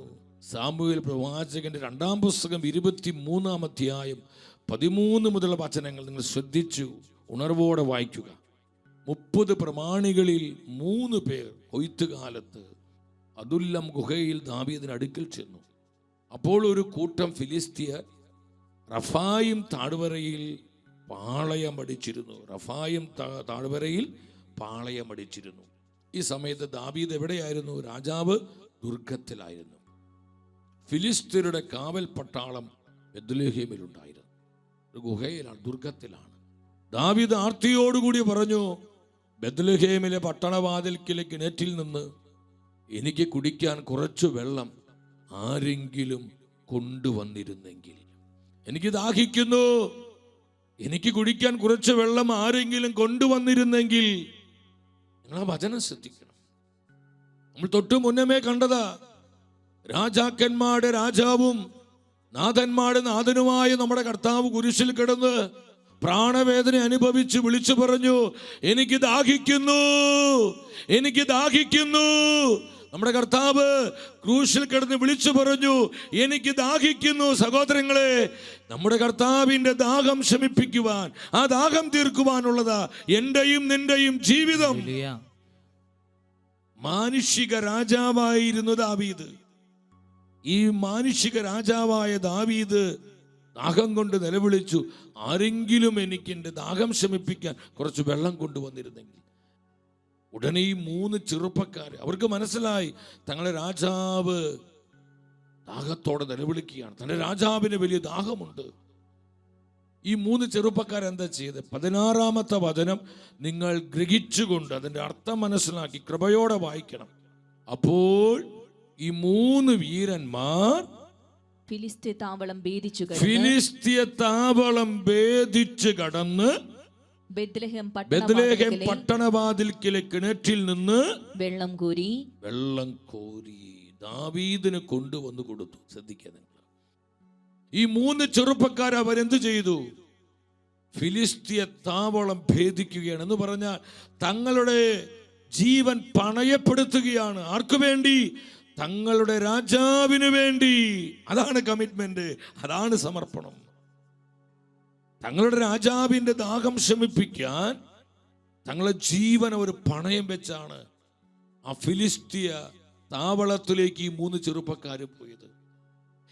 സാമുവേൽ പ്രവാചകന്റെ 2-ാം പുസ്തകം 23-ാം അധ്യായം 13 മുതലുള്ള വചനങ്ങൾ നിങ്ങൾ ശ്രദ്ധിച്ചു ഉണർവോടെ വായിക്കുക. 30 പ്രമാണികളിൽ 3 പേർ കൊയ്ത്തുകാലത്ത് അദുല്ലം ഗുഹയിൽ ദാവീദിന് അടുക്കൽ ചെന്നു. അപ്പോൾ ഒരു കൂട്ടം ഫിലിസ്ത്യർ റഫായിം താഴ്വരയിൽ പാളയമടിച്ചിരുന്നു. ഈ സമയത്ത് ദാവീദ് എവിടെയായിരുന്നു? രാജാവ് ദുർഗത്തിലായിരുന്നു. ഫിലിസ്ത്യരുടെ കാവൽ പട്ടാളം ബെത്ലഹേമിലുണ്ടായിരുന്നു. ഒരു ഗുഹയിലാണ്, ദുർഗത്തിലാണ്. ദാവീദ് ആർത്തിയോടുകൂടി പറഞ്ഞു, ബെത്ലഹേമിലെ പട്ടണവാതിൽക്കിലെ കിണറ്റിൽ നിന്ന് എനിക്ക് കുടിക്കാൻ കുറച്ച് വെള്ളം ആരെങ്കിലും കൊണ്ടുവന്നിരുന്നെങ്കിൽ. എനിക്ക് ദാഹിക്കുന്നു, എനിക്ക് കുടിക്കാൻ കുറച്ച് വെള്ളം ആരെങ്കിലും കൊണ്ടുവന്നിരുന്നെങ്കിൽ. നിങ്ങൾ ആ വചനം ശ്രദ്ധിക്കണം. നമ്മൾ തൊട്ടു മുന്നമേ കണ്ടതാ, രാജാക്കന്മാരുടെ രാജാവും നാഥന്മാരുടെ നാഥനുമായ നമ്മുടെ കർത്താവ് കുരിശിൽ കിടന്ന് പ്രാണവേദന അനുഭവിച്ച് വിളിച്ചു പറഞ്ഞു, എനിക്ക് ദാഹിക്കുന്നു. നമ്മുടെ കർത്താവ് ക്രൂശിൽ കിടന്ന് വിളിച്ചു പറഞ്ഞു, എനിക്ക് ദാഹിക്കുന്നു. സഹോദരങ്ങളെ, നമ്മുടെ കർത്താവിന്റെ ദാഹം ശമിപ്പിക്കുവാൻ, ആ ദാഹം തീർക്കുവാനുള്ളതാ എന്റെയും നിന്റെയും ജീവിതം. മാനുഷിക രാജാവായിരുന്നു ദാവീദ്. ഈ മാനുഷിക രാജാവായ ദാവീദ് ദാഹം കൊണ്ട് നിലവിളിച്ചു, ആരെങ്കിലും എനിക്ക് എൻ്റെ ദാഹം ശമിപ്പിക്കാൻ കുറച്ച് വെള്ളം കൊണ്ടുവന്നിരുന്നെങ്കിൽ. ഉടനെ ഈ 3 ചെറുപ്പക്കാർ, അവർക്ക് മനസ്സിലായി തങ്ങളെ രാജാവ് ദാഹത്തോടെ നിലവിളിക്കുകയാണ്, തൻ്റെ രാജാവിന് വലിയ ദാഹമുണ്ട്. ഈ 3 ചെറുപ്പക്കാർ എന്താ ചെയ്തത്? 16-ാമത്തെ വചനം നിങ്ങൾ ഗ്രഹിച്ചുകൊണ്ട് അതിൻ്റെ അർത്ഥം മനസ്സിലാക്കി കൃപയോടെ വായിക്കണം. അപ്പോൾ ഈ 3 വീരന്മാർ ഫിലിസ്ത്യ താവളം ഭേദിച്ചു കടന്ന് ബെത്ലഹേം പട്ടണവാതിൽക്കിലെ കിണറ്റിൽ നിന്ന് വെള്ളം കോരി ദാവീദിന് കൊണ്ടുവന്നു കൊടുത്തു. ശ്രദ്ധിക്കുക നിങ്ങൾ, ഈ 3 ചെറുപ്പക്കാർ അവരെന്ത് ചെയ്തു? ഫിലിസ്തീയ താവളം ഭേദിക്കുകയാണ്. എന്ന് പറഞ്ഞാൽ തങ്ങളുടെ ജീവൻ പണയപ്പെടുത്തുകയാണ്. ആർക്കു വേണ്ടി? തങ്ങളുടെ രാജാവിന് വേണ്ടി. അതാണ് കമ്മിറ്റ്മെന്റ്, അതാണ് സമർപ്പണം. തങ്ങളുടെ രാജാവിന്റെ ദാഹം ശമിപ്പിക്കാൻ തങ്ങളുടെ ജീവൻ അവർ പണയം വെച്ചാണ് ആ ഫിലിസ്തീയ താവളത്തിലേക്ക് ഈ 3 ചെറുപ്പക്കാർ പോയത്.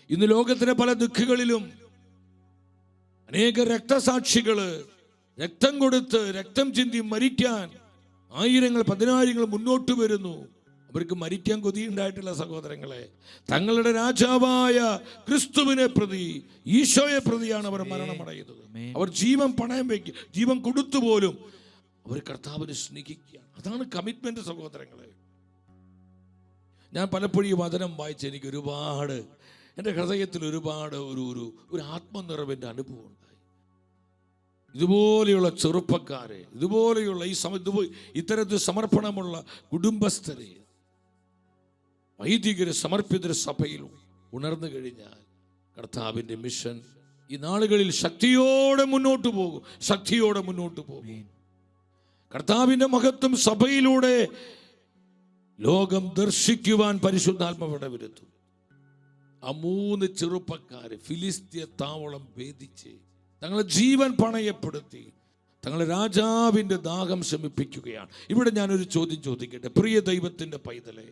ഇന്ന് ലോകത്തിലെ പല ദുഃഖങ്ങളിലും അനേക രക്തസാക്ഷികള് രക്തം കൊടുത്ത് രക്തം ചിന്തി മരിക്കാൻ ആയിരങ്ങൾ 10,000 മുന്നോട്ട് വരുന്നു. അവർക്ക് മരിക്കാൻ കൊതിയുണ്ടായിട്ടില്ല സഹോദരങ്ങളെ. തങ്ങളുടെ രാജാവായ ക്രിസ്തുവിനെ പ്രതി, ഈശോയെ പ്രതിയാണ് അവർ മരണമടയുന്നത്. അവർ ജീവൻ പണയം വയ്ക്കുക, ജീവൻ കൊടുത്തു പോലും അവർ കർത്താവിനെ സ്നേഹിക്കുകയാണ്. അതാണ് കമ്മിറ്റ്മെന്റ് സഹോദരങ്ങളെ. ഞാൻ പലപ്പോഴും ഈ വചനം വായിച്ച് എനിക്ക് ഒരുപാട് എൻ്റെ ഹൃദയത്തിൽ ഒരുപാട് ഒരു ആത്മനിറവിൻ്റെ അനുഭവം ഉണ്ടായി. ഇതുപോലെയുള്ള ചെറുപ്പക്കാരെ, ഇതുപോലെയുള്ള ഇത്തരത്തിൽ സമർപ്പണമുള്ള കുടുംബസ്ഥരെ, വൈദികരെ, സമർപ്പിതരെ സഭയിൽ ഉണർന്നു കഴിഞ്ഞാൽ കർത്താവിൻ്റെ മിഷൻ ഈ നാളുകളിൽ ശക്തിയോടെ മുന്നോട്ട് പോകും. കർത്താവിൻ്റെ മഹത്വം സഭയിലൂടെ ലോകം ദർശിക്കുവാൻ പരിശുദ്ധാത്മാവ് വരുത്തും. ആ 3 ചെറുപ്പക്കാര് ഫിലിസ്തീയ താവളം ഭേദിച്ച് തങ്ങളെ ജീവൻ പണയപ്പെടുത്തി തങ്ങളുടെ രാജാവിന്റെ ദാഹം ശമിപ്പിക്കുകയാണ്. ഇവിടെ ഞാനൊരു ചോദ്യം ചോദിക്കട്ടെ, പ്രിയ ദൈവത്തിന്റെ പൈതലേ,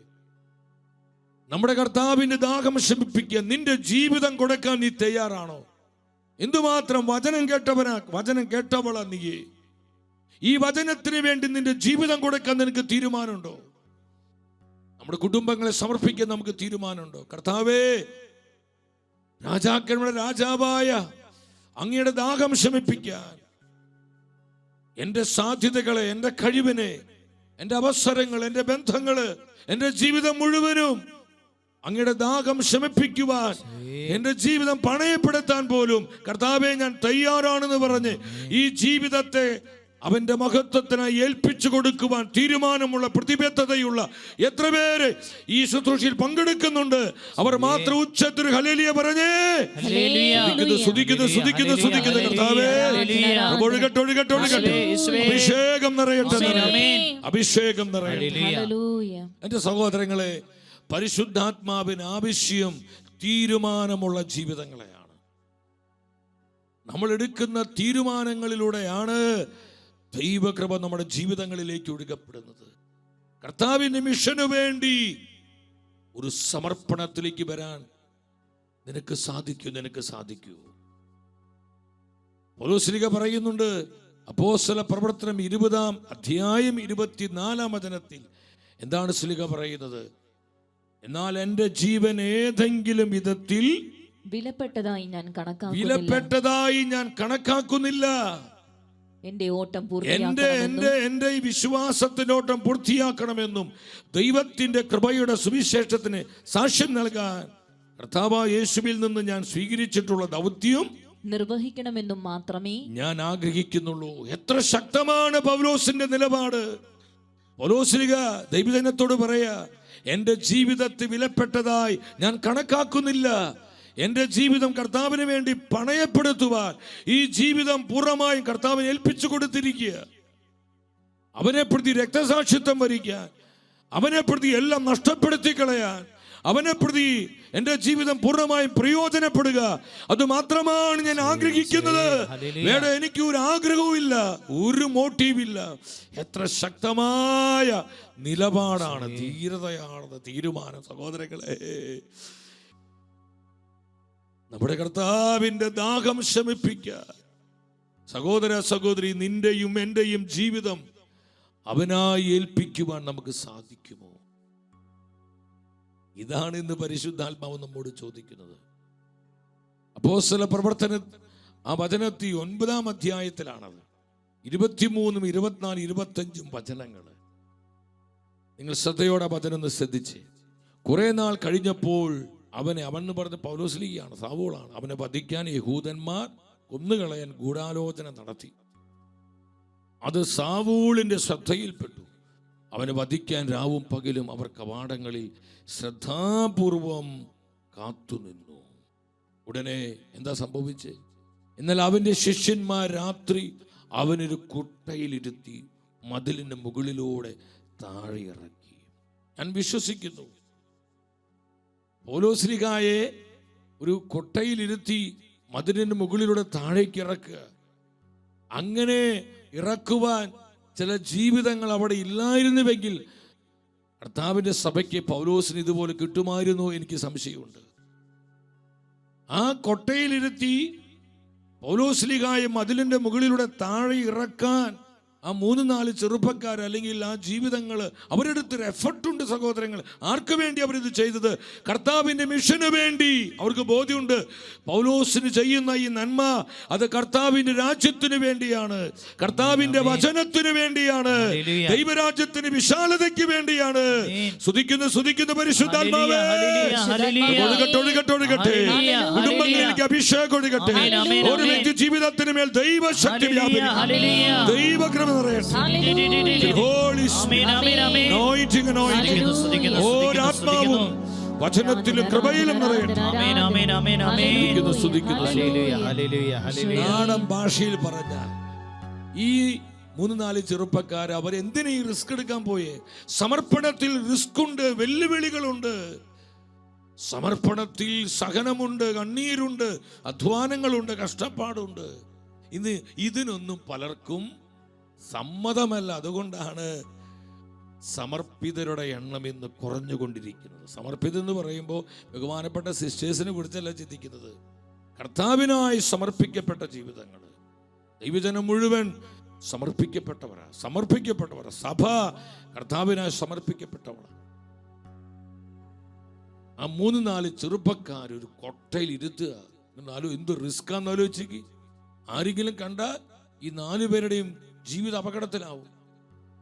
നമ്മുടെ കർത്താവിന്റെ ദാഹം ശമിപ്പിക്കാൻ നിന്റെ ജീവിതം കൊടുക്കാൻ നീ തയ്യാറാണോ? എന്തുമാത്രം വചനം കേട്ടവളാ നീയേ. ഈ വചനത്തിന് വേണ്ടി നിന്റെ ജീവിതം കൊടുക്കാൻ നിനക്ക് തീരുമാനമുണ്ടോ? നമ്മുടെ കുടുംബങ്ങളെ സമർപ്പിക്കാൻ നമുക്ക് തീരുമാനമുണ്ടോ? കർത്താവേ, രാജാക്കന്മാരുടെ രാജാവായ അങ്ങയുടെ ദാഹം ശമിപ്പിക്കാൻ എൻ്റെ സാധ്യതകളെ, എൻ്റെ കഴിവിനെ, എൻ്റെ അവസരങ്ങൾ, എൻ്റെ ബന്ധങ്ങള്, എൻ്റെ ജീവിതം മുഴുവനും അങ്ങയുടെ ദാഹം ശമിപ്പിക്കുവാൻ, എൻ്റെ ജീവിതം പണയപ്പെടുത്താൻ പോലും കർത്താവേ ഞാൻ തയ്യാറാണെന്ന് പറഞ്ഞ് ഈ ജീവിതത്തെ അവന്റെ മഹത്വത്തിനായി ഏൽപ്പിച്ചു കൊടുക്കുവാൻ തീരുമാനമുള്ള, പ്രതിബദ്ധതയുള്ള എത്ര പേര് ഈ ശുശ്രൂഷയിൽ പങ്കെടുക്കുന്നുണ്ട്? അവർ മാത്രം ഉച്ചത്തിൽ ഹല്ലേലൂയ പറഞ്ഞേ. കർത്താവേ, അഭിഷേകം നിറയട്ടെ. എന്റെ സഹോദരങ്ങളെ, പരിശുദ്ധാത്മാവിന് ആവശ്യം തീരുമാനമുള്ള ജീവിതങ്ങളെയാണ്. നമ്മൾ എടുക്കുന്ന തീരുമാനങ്ങളിലൂടെയാണ് ദൈവകൃപ നമ്മുടെ ജീവിതങ്ങളിലേക്ക് ഒഴുകപ്പെടുന്നത്. കർത്താവിന്റെ മിഷന് വേണ്ടി ഒരു സമർപ്പണത്തിലേക്ക് വരാൻ നിനക്ക് സാധിക്കൂ. പൗലോസ് പറയുന്നുണ്ട്, അപ്പോസ്തല പ്രവർത്തനം 20-ാം അധ്യായം 24-ാം വചനത്തിൽ എന്താണ് ശ്ലീഹ പറയുന്നത്? എന്നാൽ എൻ്റെ ജീവൻ ഏതെങ്കിലും വിധത്തിൽ വിലപ്പെട്ടതായി ഞാൻ കണക്കാക്കുന്നില്ല. എന്റെ ഈ വിശ്വാസത്തിന്റെ ഓട്ടം പൂർത്തിയാക്കണമെന്നും ദൈവത്തിന്റെ കൃപയുടെ സുവിശേഷത്തിന് സാക്ഷ്യം നൽകാൻ കർത്താവായ യേശുവിൽ നിന്ന് ഞാൻ സ്വീകരിച്ചിട്ടുള്ള ദൗത്യം നിർവഹിക്കണമെന്നും മാത്രമേ ഞാൻ ആഗ്രഹിക്കുന്നുള്ളൂ. എത്ര ശക്തമാണ് പൗലോസിന്റെ നിലപാട്! പൗലോസ് ദൈവജനത്തോട് പറയാ, എൻ്റെ ജീവിതത്തിൽ വിലപ്പെട്ടതായി ഞാൻ കണക്കാക്കുന്നില്ല. എൻ്റെ ജീവിതം കർത്താവിന് വേണ്ടി പണയപ്പെടുത്തുവാൻ ഈ ജീവിതം പൂർണ്ണമായും കർത്താവിന് ഏൽപ്പിച്ചു കൊടുത്തിരിക്കുക. അവനെ പ്രതി രക്തസാക്ഷിത്വം വരിക്കാൻ, അവനെ പ്രതി എല്ലാം നഷ്ടപ്പെടുത്തി കളയാൻ, അവനെ പ്രതി എൻ്റെ ജീവിതം പൂർണ്ണമായും പ്രയോജനപ്പെടുക. അത് മാത്രമാണ് ഞാൻ ആഗ്രഹിക്കുന്നത്. വേറെ എനിക്ക് ഒരു ആഗ്രഹവും ഇല്ല, ഒരു മോട്ടീവില്ല. എത്ര ശക്തമായ നിലപാടാണ്, ധീരതയാണ്, തീരുമാനം. സഹോദരങ്ങളെ, നമ്മുടെ കർത്താവിന്റെ ദാഹം ശമിപ്പിക്കാൻ സഹോദര സഹോദരി, നിന്റെയും എന്റെയും ജീവിതം അവനായി ഏൽപ്പിക്കുവാൻ നമുക്ക് സാധിക്കുമോ? ഇതാണ് ഇന്ന് പരിശുദ്ധാത്മാവ് നമ്മോട് ചോദിക്കുന്നത്. അപ്പോസ്തല പ്രവർത്തന ആ വചനത്തിൽ 9-ാം അധ്യായത്തിലാണത്. 23, 24, 25 വചനങ്ങൾ നിങ്ങൾ ശ്രദ്ധയോടെ വചനം ഒന്ന് ശ്രദ്ധിച്ച്. കുറെ നാൾ കഴിഞ്ഞപ്പോൾ അവൻ പറഞ്ഞ പൗലോസ്ലീഗയാണ്, സാവൂളാണ്. അവനെ വധിക്കാൻ യഹൂദന്മാർ കൊന്നുകളയാൻ ഗൂഢാലോചന നടത്തി. അത് സാവൂളിന്റെ ശ്രദ്ധയിൽപ്പെട്ടു. അവനെ വധിക്കാൻ രാവും പകലും അവർ കവാടങ്ങളിൽ ശ്രദ്ധാപൂർവം കാത്തുനിന്നു. ഉടനെ എന്താ സംഭവിച്ചേ? എന്നാൽ അവന്റെ ശിഷ്യന്മാർ രാത്രി അവനൊരു കുട്ടയിലിരുത്തി മതിലിന്റെ മുകളിലൂടെ താഴെ ഇറക്കി. ഞാൻ വിശ്വസിക്കുന്നു, പൗലോസ്ലീഹായെ ഒരു കൊട്ടയിലിരുത്തി മതിലിന്റെ മുകളിലൂടെ താഴേക്ക് ഇറക്കുക. അങ്ങനെ ഇറക്കുവാൻ ചില ജീവിതങ്ങൾ അവിടെ ഇല്ലായിരുന്നുവെങ്കിൽ കർത്താവിന്റെ സഭയ്ക്ക് പൗലോസിന് ഇതുപോലെ കിട്ടുമായിരുന്നോ? എനിക്ക് സംശയമുണ്ട്. ആ കൊട്ടയിലിരുത്തി പൗലോസ്ലീഹായെ മതിലിന്റെ മുകളിലൂടെ താഴെ ഇറക്കാൻ ആ 3-4 ചെറുപ്പക്കാർ, അല്ലെങ്കിൽ ആ ജീവിതങ്ങൾ, അവരെടുത്തൊരു എഫർട്ടുണ്ട് സഹോദരങ്ങൾ. ആർക്ക് വേണ്ടി അവരിത് ചെയ്തത്? കർത്താവിന്റെ മിഷന് വേണ്ടി. അവർക്ക് ബോധ്യമുണ്ട്, പൗലോസിന് ചെയ്യുന്ന ഈ നന്മ അത് കർത്താവിന്റെ രാജ്യത്തിന് വേണ്ടിയാണ്, കർത്താവിന്റെ വചനത്തിന് വേണ്ടിയാണ്, ദൈവരാജ്യത്തിന് വിശാലതയ്ക്ക് വേണ്ടിയാണ്. സ്തുതിക്കുന്ന പരിശുദ്ധാത്മാവേ, ഒഴുകട്ടെ. കുടുംബങ്ങളിലേക്ക് അഭിഷേകം ഒഴുകട്ടെ. ഒരു വ്യക്തി ജീവിതത്തിന് മേൽ ദൈവശക്തി വ്യാപരിക്കട്ടെ. ദൈവകൃപ ഓരാത്മാവും വചനത്തിലും കൃപയിലും നാടൻ ഭാഷയിൽ പറഞ്ഞാൽ ഈ 3-4 ചെറുപ്പക്കാർ അവരെന്തിനാ ഈ റിസ്ക് എടുക്കാൻ പോയേ? സമർപ്പണത്തിൽ റിസ്ക് ഉണ്ട്, വെല്ലുവിളികളുണ്ട്. സമർപ്പണത്തിൽ സഹനമുണ്ട്, കണ്ണീരുണ്ട്, അധ്വാനങ്ങളുണ്ട്, കഷ്ടപ്പാടുണ്ട്. ഇന്ന് ഇതിനൊന്നും പലർക്കും സമ്മതമല്ല. അതുകൊണ്ടാണ് സമർപ്പിതരുടെ എണ്ണം ഇന്ന് കുറഞ്ഞുകൊണ്ടിരിക്കുന്നത്. സമർപ്പിതം എന്ന് പറയുമ്പോൾ ബഹുമാനപ്പെട്ട സിസ്റ്റേഴ്സിനെ കുറിച്ചല്ല ചിന്തിക്കുന്നത്. കർത്താവിനായി സമർപ്പിക്കപ്പെട്ട ജീവിതങ്ങൾ, ദൈവജനം മുഴുവൻ സമർപ്പിക്കപ്പെട്ടവരാ. സഭ കർത്താവിനായി സമർപ്പിക്കപ്പെട്ടവരാണ്. ആ 3-4 ചെറുപ്പക്കാർ ഒരു കൊട്ടയിൽ ഇരുത്തുക, എന്ത് റിസ്ക്കാന്ന് ആലോചിക്ക്. ആരെങ്കിലും കണ്ടാൽ ഈ 4 പേരുടെയും ജീവിത അപകടത്തിലാവും.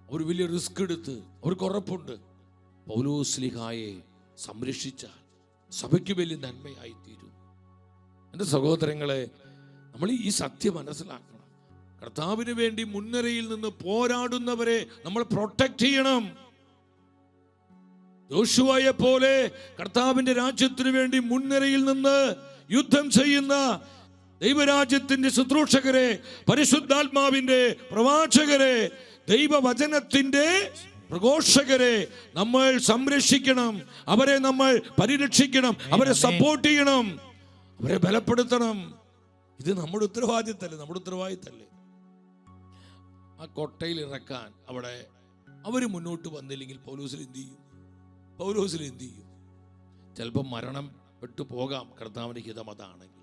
അവർ വലിയ റിസ്ക് എടുത്ത്, അവർക്ക് ഉറപ്പുണ്ട്, പൗലോസ്ലീഹായെ സംരക്ഷിച്ചാൽ സഭയ്ക്ക് വലിയ നന്മയായി തീരും. എൻ്റെ സഹോദരങ്ങളെ, നമ്മൾ ഈ സത്യം മനസ്സിലാക്കണം. കർത്താവിന് വേണ്ടി മുൻനിരയിൽ നിന്ന് പോരാടുന്നവരെ നമ്മൾ പ്രൊട്ടക്ട് ചെയ്യണം. യോശുവയെ പോലെ കർത്താവിന്റെ രാജ്യത്തിന് വേണ്ടി മുൻനിരയിൽ നിന്ന് യുദ്ധം ചെയ്യുന്ന ദൈവരാജ്യത്തിന്റെ ശുശ്രൂഷകരെ, പരിശുദ്ധാത്മാവിന്റെ പ്രവാചകരെ, ദൈവവചനത്തിന്റെ പ്രഘോഷകരെ നമ്മൾ സംരക്ഷിക്കണം. അവരെ നമ്മൾ പരിരക്ഷിക്കണം, അവരെ സപ്പോർട്ട് ചെയ്യണം, അവരെ ബലപ്പെടുത്തണം. ഇത് നമ്മുടെ ഉത്തരവാദിത്തല്ലേ. ആ കൊട്ടയിൽ ഇറക്കാൻ അവിടെ അവർ മുന്നോട്ട് വന്നില്ലെങ്കിൽ പൗലോസിൽ എന്ത് ചെയ്യും? ചിലപ്പോൾ മരണപ്പെട്ടു പോകാം, കർത്താവിന്റെ ഹിതം അതാണെങ്കിൽ.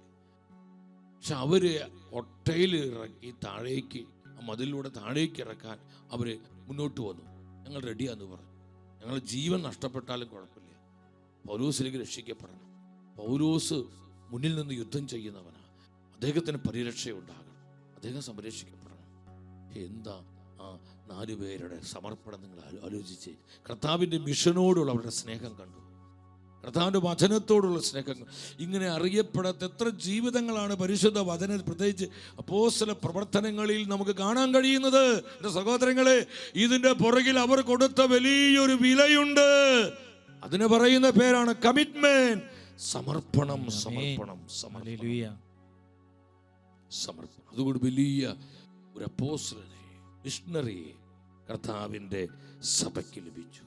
പക്ഷെ അവര് കൊട്ടയിൽ ഇറക്കി താഴേക്ക്, മതിലൂടെ താഴേക്ക് ഇറക്കാൻ അവര് മുന്നോട്ട് വന്നു. ഞങ്ങൾ റെഡിയാന്ന് പറഞ്ഞു. ഞങ്ങൾ ജീവൻ നഷ്ടപ്പെട്ടാലും കുഴപ്പമില്ല, പൗലോസിലേക്ക് രക്ഷിക്കപ്പെടണം. പൗലോസ് മുന്നിൽ നിന്ന് യുദ്ധം ചെയ്യുന്നവനാ, അദ്ദേഹത്തിന് പരിരക്ഷയുണ്ടാകണം, അദ്ദേഹം സംരക്ഷിക്കപ്പെടണം. എന്താ ആ 4 പേരുടെ സമർപ്പണം നിങ്ങൾ ആലോചിച്ച്. കർത്താവിൻ്റെ മിഷനോടുള്ള അവരുടെ സ്നേഹം കണ്ടു, കർത്താവിൻ്റെ വചനത്തോടുള്ള സ്നേഹം. ഇങ്ങനെ അറിയപ്പെടാത്ത എത്ര ജീവിതങ്ങളാണ് പരിശുദ്ധ വചന, പ്രത്യേകിച്ച് അപ്പോസ്തല പ്രവർത്തനങ്ങളിൽ നമുക്ക് കാണാൻ കഴിയുന്നത്. എൻ്റെ സഹോദരങ്ങളെ, ഇതിൻ്റെ പുറകിൽ അവർ കൊടുത്ത വലിയൊരു വിലയുണ്ട്. അതിന് പറയുന്ന പേരാണ് കമ്മിറ്റ്മെന്റ്, സമർപ്പണം. അതുകൊണ്ട് വലിയ ഒരു അപ്പോസ്തലനെ, മിഷണറിയെ കർത്താവിൻ്റെ സഭയ്ക്ക് ലഭിച്ചു.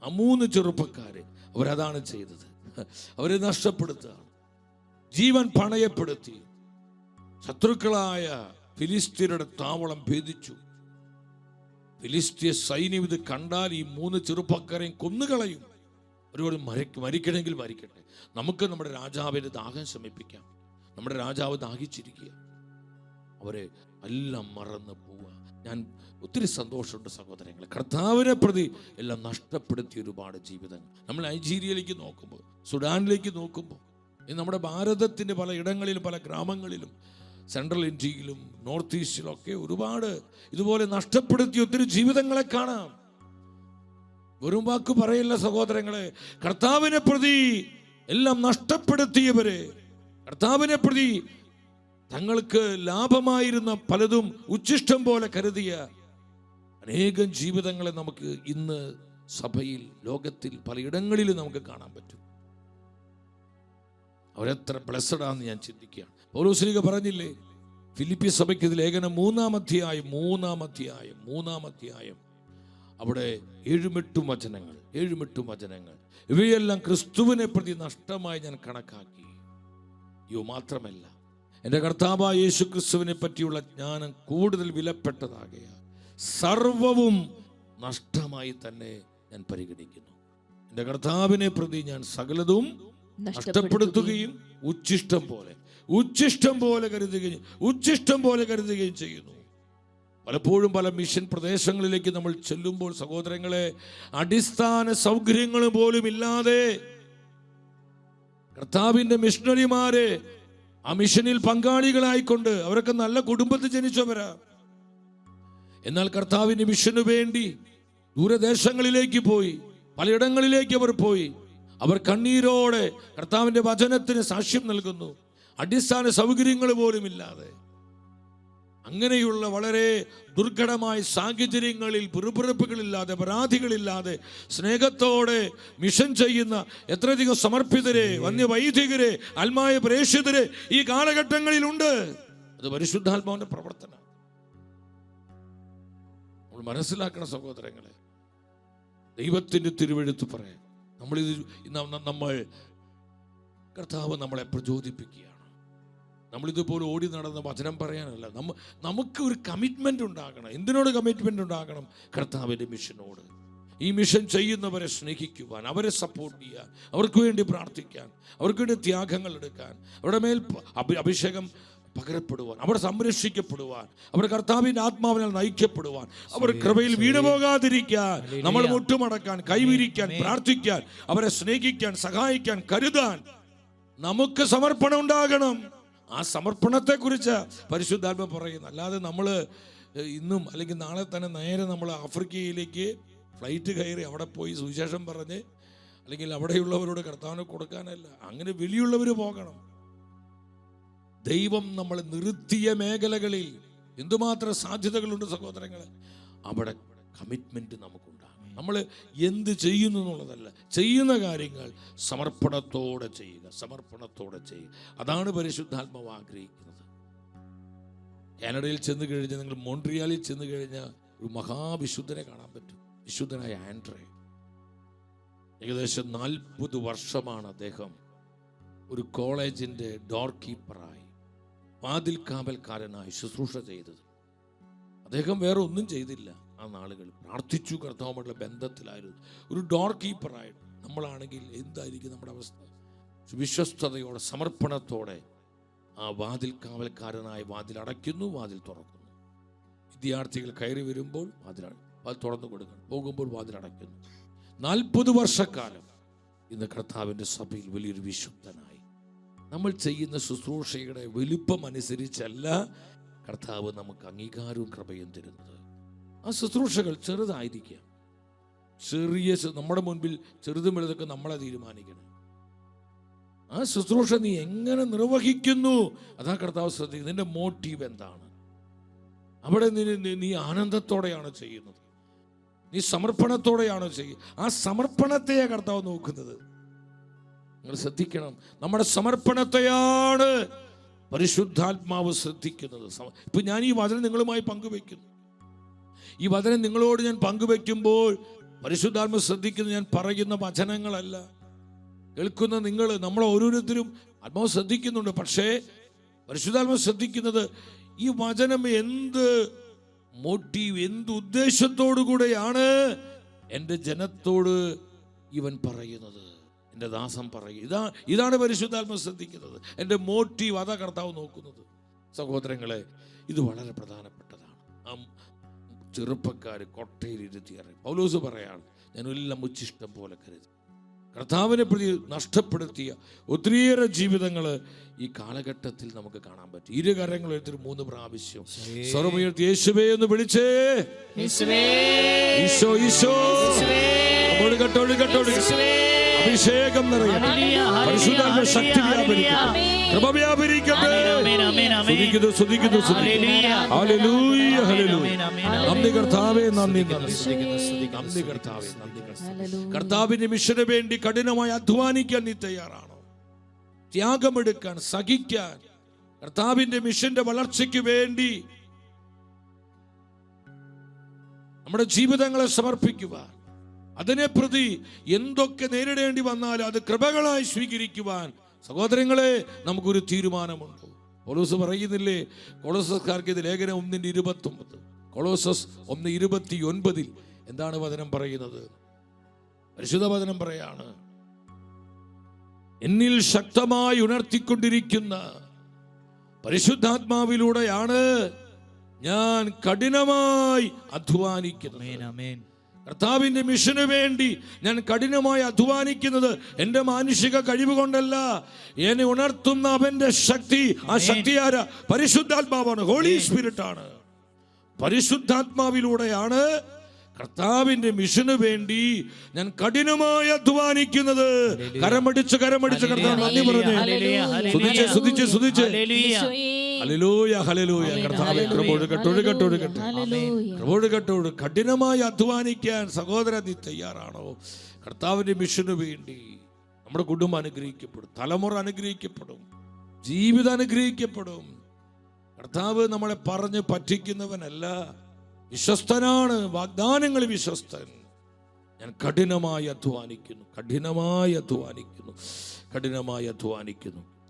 ആ 3 ചെറുപ്പക്കാര് അവരതാണ് ചെയ്തത്. അവരെ നഷ്ടപ്പെടുത്തുകയാണ്. ജീവൻ പണയപ്പെടുത്തി ശത്രുക്കളായ ഫിലിസ്ത്യരുടെ താവളം ഭേദിച്ചു. ഫിലിസ്ത്യ സൈന്യം ഇത് കണ്ടാൽ ഈ 3 ചെറുപ്പക്കാരെയും കൊന്നുകളയും. ഒരുപാട് മരിക്കണമെങ്കിൽ മരിക്കട്ടെ, നമുക്ക് നമ്മുടെ രാജാവിൻ്റെ ദാഹം ശമിപ്പിക്കാം. നമ്മുടെ രാജാവ് ദാഹിച്ചിരിക്കുക. അവരെ എല്ലാം മറന്ന് പോവുക. ഞാൻ ഒത്തിരി സന്തോഷമുണ്ട് സഹോദരങ്ങളെ, കർത്താവിനെ പ്രതി എല്ലാം നഷ്ടപ്പെടുത്തിയ ഒരുപാട് ജീവിതങ്ങൾ. നമ്മൾ നൈജീരിയയിലേക്ക് നോക്കുമ്പോൾ, സുഡാനിലേക്ക് നോക്കുമ്പോൾ, നമ്മുടെ ഭാരതത്തിൻ്റെ പല ഇടങ്ങളിലും പല ഗ്രാമങ്ങളിലും സെൻട്രൽ ഇന്ത്യയിലും നോർത്ത് ഈസ്റ്റിലും ഒക്കെ ഒരുപാട് ഇതുപോലെ നഷ്ടപ്പെടുത്തിയ ഒത്തിരി ജീവിതങ്ങളെ കാണാം. വെറും വാക്ക് പറയില്ല സഹോദരങ്ങളെ, കർത്താവിനെ പ്രതി എല്ലാം നഷ്ടപ്പെടുത്തിയവരെ, കർത്താവിനെ പ്രതി തങ്ങൾക്ക് ലാഭമായിരുന്ന പലതും ഉച്ഛിഷ്ടം പോലെ കരുതിയ അനേകം ജീവിതങ്ങളെ നമുക്ക് ഇന്ന് സഭയിൽ, ലോകത്തിൽ പലയിടങ്ങളിലും നമുക്ക് കാണാൻ പറ്റും. അവരെത്ര ബ്ലെസ്സഡാന്ന് ഞാൻ ചിന്തിക്കുകയാണ്. പൗലോസ്ലീഹ പറഞ്ഞില്ലേ, ഫിലിപ്പി സഭയ്ക്ക് ലേഖനം 3-ാം അധ്യായം അവിടെ 7-8 വചനങ്ങൾ ഇവയെല്ലാം ക്രിസ്തുവിനെ പ്രതി നഷ്ടമായി ഞാൻ കണക്കാക്കി. മാത്രമല്ല, എൻ്റെ കർത്താവായ യേശു ക്രിസ്തുവിനെ പറ്റിയുള്ള ജ്ഞാനം കൂടുതൽ വിലപ്പെട്ടതാകയാൽ സർവവും നഷ്ടമായി തന്നെ ഞാൻ പരിഗണിക്കുന്നു. എൻ്റെ കർത്താവിനെ പ്രതി ഞാൻ സകലതും നഷ്ടപ്പെടുത്തുകയും ഉച്ഛിഷ്ടം പോലെ കരുതുകയും ചെയ്യുന്നു. പലപ്പോഴും പല മിഷൻ പ്രദേശങ്ങളിലേക്ക് നമ്മൾ ചെല്ലുമ്പോൾ സഹോദരങ്ങളെ, അടിസ്ഥാന സൗകര്യങ്ങൾ പോലും ഇല്ലാതെ കർത്താവിൻ്റെ മിഷണറിമാരെ ആ മിഷനിൽ പങ്കാളികളായിക്കൊണ്ട്, അവരൊക്കെ നല്ല കുടുംബത്തിൽ ജനിച്ചവരാ, എന്നാൽ കർത്താവിൻ്റെ മിഷനു വേണ്ടി ദൂരദേശങ്ങളിലേക്ക് പോയി, പലയിടങ്ങളിലേക്ക് അവർ പോയി. അവർ കണ്ണീരോടെ കർത്താവിൻ്റെ വചനത്തിന് സാക്ഷ്യം നൽകുന്നു, അടിസ്ഥാന സൗകര്യങ്ങൾ പോലും ഇല്ലാതെ. അങ്ങനെയുള്ള വളരെ ദുർഘടമായ സാഹചര്യങ്ങളിൽ പിറുപിറുപ്പുകളില്ലാതെ, പരാതികളില്ലാതെ, സ്നേഹത്തോടെ മിഷൻ ചെയ്യുന്ന എത്രയധികം സമർപ്പിതരെ, വന്യവൈദികരെ, ആത്മായ പ്രേക്ഷിതരെ ഈ കാലഘട്ടങ്ങളിലുണ്ട്. അത് പരിശുദ്ധാത്മാവിന്റെ പ്രവർത്തനം. നമ്മൾ മനസ്സിലാക്കണം സഹോദരങ്ങളെ, ദൈവത്തിന്റെ തിരുവെഴുത്ത് പറയാം, നമ്മൾ കർത്താവ് നമ്മളെ പ്രചോദിപ്പിക്കുകയാണ്. നമ്മളിതുപോലെ ഓടി നടന്ന വചനം പറയാനല്ല, നമുക്ക് ഒരു കമ്മിറ്റ്മെന്റ് ഉണ്ടാകണം. എന്തിനോട് കമ്മിറ്റ്മെന്റ് ഉണ്ടാകണം? കർത്താവിൻ്റെ മിഷനോട്. ഈ മിഷൻ ചെയ്യുന്നവരെ സ്നേഹിക്കുവാൻ, അവരെ സപ്പോർട്ട് ചെയ്യാൻ, അവർക്ക് വേണ്ടി പ്രാർത്ഥിക്കാൻ, അവർക്ക് വേണ്ടി ത്യാഗങ്ങൾ എടുക്കാൻ, അവരുടെ മേൽ അഭിഷേകം പകരപ്പെടുവാൻ, അവർ സംരക്ഷിക്കപ്പെടുവാൻ, അവർ കർത്താവിൻ്റെ ആത്മാവിനാൽ നയിക്കപ്പെടുവാൻ, അവർ കൃപയിൽ വീണുപോകാതിരിക്കാൻ, നമ്മൾ മുട്ടുമടക്കാൻ, കൈവിരിക്കാൻ, പ്രാർത്ഥിക്കാൻ, അവരെ സ്നേഹിക്കാൻ, സഹായിക്കാൻ, കരുതാൻ നമുക്ക് സമർപ്പണം ഉണ്ടാകണം. ആ സമർപ്പണത്തെക്കുറിച്ച് പരിശുദ്ധാത്മ പറയുന്നു. അല്ലാതെ നമ്മൾ ഇന്നും അല്ലെങ്കിൽ നാളെ തന്നെ നേരെ നമ്മൾ ആഫ്രിക്കയിലേക്ക് ഫ്ലൈറ്റ് കയറി അവിടെ പോയി സുവിശേഷം പറഞ്ഞ് അല്ലെങ്കിൽ അവിടെയുള്ളവരോട് കർത്താവിനെ കൊടുക്കാനല്ല. അങ്ങനെ വെളിയുള്ളവർ പോകണം. ദൈവം നമ്മൾ നിർത്തിയ മേഖലകളിൽ എന്തുമാത്രം സാധ്യതകളുണ്ട് സഹോദരങ്ങളെ, അവിടെ കമ്മിറ്റ്മെന്റ് നമുക്കുണ്ടാകും. നമ്മൾ എന്ത് ചെയ്യുന്നു എന്നുള്ളതല്ല, ചെയ്യുന്ന കാര്യങ്ങൾ സമർപ്പണത്തോടെ ചെയ്യുക. അതാണ് പരിശുദ്ധാത്മാവ് ആഗ്രഹിക്കുന്നത്. കാനഡയിൽ ചെന്ന് കഴിഞ്ഞാൽ, നിങ്ങൾ മോൺട്രിയാലിൽ ചെന്ന് കഴിഞ്ഞാൽ ഒരു മഹാവിശുദ്ധനെ കാണാൻ പറ്റും. വിശുദ്ധനായ ആൻഡ്രേ. ഏകദേശം 40 വർഷമാണ് അദ്ദേഹം ഒരു കോളേജിന്റെ ഡോർ കീപ്പറായി, വാതിൽ കാവൽക്കാരനായി ശുശ്രൂഷ ചെയ്തത്. അദ്ദേഹം വേറെ ഒന്നും ചെയ്തില്ല. ആ നാളുകൾ പ്രാർത്ഥിച്ചു, കർത്താവുമായിട്ടുള്ള ബന്ധത്തിലായിരുന്നു. ഒരു ഡോർ കീപ്പറായിട്ട് നമ്മളാണെങ്കിൽ എന്തായിരിക്കും നമ്മുടെ അവസ്ഥ? വിശ്വസ്തയോടെ, സമർപ്പണത്തോടെ ആ വാതിൽ കാവൽക്കാരനായി വാതിൽ അടയ്ക്കുന്നു, വാതിൽ തുറക്കുന്നു. വിദ്യാർത്ഥികൾ കയറി വരുമ്പോൾ വാതിൽ തുറന്നു കൊടുക്കണം, പോകുമ്പോൾ വാതിൽ അടയ്ക്കുന്നു. 40 വർഷക്കാലം ഇന്ന് കർത്താവിൻ്റെ സഭയിൽ വലിയൊരു വിശുദ്ധനായി. നമ്മൾ ചെയ്യുന്ന ശുശ്രൂഷയുടെ വലുപ്പം അനുസരിച്ചല്ല കർത്താവ് നമുക്ക് അംഗീകാരവും കൃപയും തരുന്നത്. ആ ശുശ്രൂഷകൾ ചെറുതായിരിക്കാം, നമ്മുടെ മുൻപിൽ ചെറുതും വലുതൊക്കെ നമ്മളെ തീരുമാനിക്കണം. ആ ശുശ്രൂഷ നീ എങ്ങനെ നിർവഹിക്കുന്നു, അതാ കർത്താവ് ശ്രദ്ധിക്കുന്നത്. നിന്റെ മോട്ടീവ് എന്താണ്? അവിടെ നീ ആനന്ദത്തോടെയാണ് ചെയ്യുന്നത്, നീ സമർപ്പണത്തോടെയാണ് ചെയ്യുക. ആ സമർപ്പണത്തെയാണ് കർത്താവ് നോക്കുന്നത്. നിങ്ങൾ ശ്രദ്ധിക്കണം, നമ്മുടെ സമർപ്പണത്തെയാണ് പരിശുദ്ധാത്മാവ് ശ്രദ്ധിക്കുന്നത്. ഇപ്പൊ ഞാൻ ഈ വചനം നിങ്ങളുമായി പങ്കുവെക്കുന്നു. ഈ വചനം നിങ്ങളോട് ഞാൻ പങ്കുവെക്കുമ്പോൾ പരിശുദ്ധാത്മ ശ്രദ്ധിക്കുന്നത് ഞാൻ പറയുന്ന വചനങ്ങളല്ല, കേൾക്കുന്ന നിങ്ങൾ, നമ്മൾ ഓരോരുത്തരും ആത്മാവ് ശ്രദ്ധിക്കുന്നുണ്ട്. പക്ഷേ പരിശുദ്ധാത്മ ശ്രദ്ധിക്കുന്നത് ഈ വചനം എന്ത് മോട്ടീവ്, എന്ത് ഉദ്ദേശത്തോടു കൂടെയാണ് എൻ്റെ ജനത്തോട് ഇവൻ പറയുന്നത്, എൻ്റെ ദാസൻ പറയുക. ഇതാണ് പരിശുദ്ധാത്മ ശ്രദ്ധിക്കുന്നത്. എൻ്റെ മോട്ടീവ് അതാ കർത്താവ് നോക്കുന്നത്. സഹോദരങ്ങളെ, ഇത് വളരെ പ്രധാനപ്പെട്ടതാണ്. ആ ചെറുപ്പക്കാർ കൊട്ടയിലിരുത്തിയറി പൗലോസ് പറയാണ്, ഞാനെല്ലാം ഉച്ചിഷ്ടം പോലെ കരുതി. കർത്താവിനെ പ്രതി നഷ്ടപ്പെടുത്തിയ ഒത്തിരിയേറെ ജീവിതങ്ങൾ ഈ കാലഘട്ടത്തിൽ നമുക്ക് കാണാൻ പറ്റും. ഇരു കരങ്ങൾ എടുത്തിട്ട് 3 പ്രാവശ്യം സ്വരമുയർത്തി യേശുവേ എന്ന് വിളിച്ചേ. ഈശോ ഈശോ, അഭിഷേകം നിറയട്ടെ, പരിശുദ്ധാത്മ ശക്തി വ്യാപരിക്കട്ടെ, കൃപ വ്യാപരിക്കട്ടെ. സ്തുതിക്കുന്നു സ്തുതിക്കുന്നു സ്തുതിക്കുന്നു. Hallelujah hallelujah. നന്ദി കർത്താവേ, നന്ദി നന്ദി കർത്താവേ, നന്ദി കർത്താവേ. കർത്താവിന്റെ മിഷന് വേണ്ടി കഠിനമായി അധ്വാനിക്കാൻ നീ തയ്യാറാണോ? ത്യാഗമെടുക്കാൻ, സഹിക്കാൻ, കർത്താവിന്റെ മിഷന്റെ വളർച്ചയ്ക്ക് വേണ്ടി നമ്മുടെ ജീവിതങ്ങളെ സമർപ്പിക്കുവാൻ, അതിനെ പ്രതി എന്തൊക്കെ നേരിടേണ്ടി വന്നാലും അത് കൃപകളായി സ്വീകരിക്കുവാൻ സഹോദരങ്ങളെ നമുക്കൊരു തീരുമാനമുണ്ട്. പൗലോസ് പറയുന്നില്ലേ, കൊളോസസ്കാർക്ക് ഇത് ലേഖനം 1:29, കൊളോസസ് 1:29 എന്താണ് വചനം പറയുന്നത്? പരിശുദ്ധ വചനം പറയാണ്, എന്നിൽ ശക്തമായി ഉണർത്തിക്കൊണ്ടിരിക്കുന്ന പരിശുദ്ധാത്മാവിലൂടെയാണ് ഞാൻ കഠിനമായി അധ്വാനിക്കുന്നത്. കർത്താവിന്റെ മിഷന് വേണ്ടി ഞാൻ കഠിനമായി അധ്വാനിക്കുന്നത് എൻ്റെ മാനുഷിക കഴിവ് കൊണ്ടല്ല, എന്നെ ഉണർത്തുന്ന അവന്റെ ശക്തി. ആ ശക്തി ആരാ? പരിശുദ്ധാത്മാവാണ്, ഹോളി സ്പിരിറ്റ് ആണ്. പരിശുദ്ധാത്മാവിലൂടെയാണ് കർത്താവിന്റെ മിഷന് വേണ്ടി ഞാൻ കഠിനമായി അധ്വാനിക്കുന്നത്. കരമടിച്ച് കർത്താവ് നന്ദി പറഞ്ഞേ. സ്തുതിച്ച് സ്തുതിച്ച് സ്തുതിച്ച്. Hallelujah hallelujah. കർത്താവേ കൃപ ഒഴുകട്ടെ. കഠിനമായി അധ്വാനിക്കാൻ സഹോദര നീ തയ്യാറാണോ? കർത്താവിന്റെ മിഷന് വേണ്ടി നമ്മുടെ കുടുംബം അനുഗ്രഹിക്കപ്പെടും, തലമുറ അനുഗ്രഹിക്കപ്പെടും, ജീവിതം അനുഗ്രഹിക്കപ്പെടും. കർത്താവ് നമ്മളെ പറഞ്ഞ് പറ്റിക്കുന്നവനല്ല, വിശ്വസ്തനാണ്, വാഗ്ദാനങ്ങൾ വിശ്വസ്തൻ. ഞാൻ കഠിനമായി അധ്വാനിക്കുന്നു.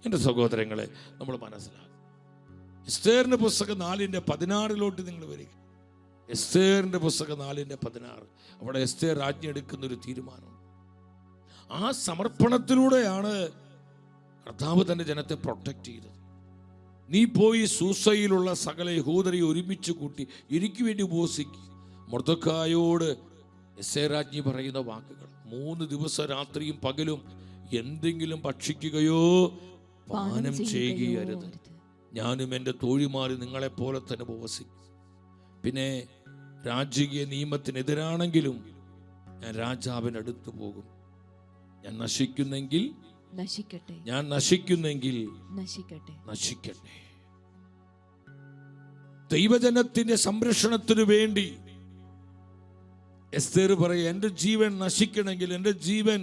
എൻ്റെ സഹോദരങ്ങളെ, നമ്മൾ മനസ്സിലാക്കും. എസ്തേറിന്റെ പുസ്തകം 4:16 നിങ്ങൾ വരിക. എസ്തേറിന്റെ പുസ്തകം 4:16. അവിടെ എസ്തേർ രാജ്ഞി എടുക്കുന്ന ഒരു തീരുമാനം. ആ സമർപ്പണത്തിലൂടെയാണ് കർത്താവ് തന്റെ ജനത്തെ പ്രൊട്ടക്ട് ചെയ്തത്. നീ പോയി സൂസയിലുള്ള സകല യഹൂദരെ ഒരുമിച്ച് കൂട്ടി എനിക്ക് വേണ്ടി ഉപവസിക്കും. മൊർദെഖായോട് എസ്തേർ രാജ്ഞി പറയുന്ന വാക്കുകൾ, 3 ദിവസം രാത്രിയും പകലും എന്തെങ്കിലും ഭക്ഷിക്കുകയോ പാനം ചെയ്യുകയരുത്. ഞാനും എൻ്റെ തോഴിമാര് നിങ്ങളെപ്പോലെ തന്നെ ഉപവസിക്കും. പിന്നെ രാജകീയ നിയമത്തിനെതിരാണെങ്കിലും ഞാൻ രാജാവിൻ്റെ അടുത്ത് പോകും. ഞാൻ നശിക്കുന്നെങ്കിൽ നശിക്കട്ടെ. ദൈവജനത്തിന്റെ സംരക്ഷണത്തിനു വേണ്ടി എസ്തേർ പറയും, എൻ്റെ ജീവൻ നശിക്കണമെങ്കിൽ, എൻ്റെ ജീവൻ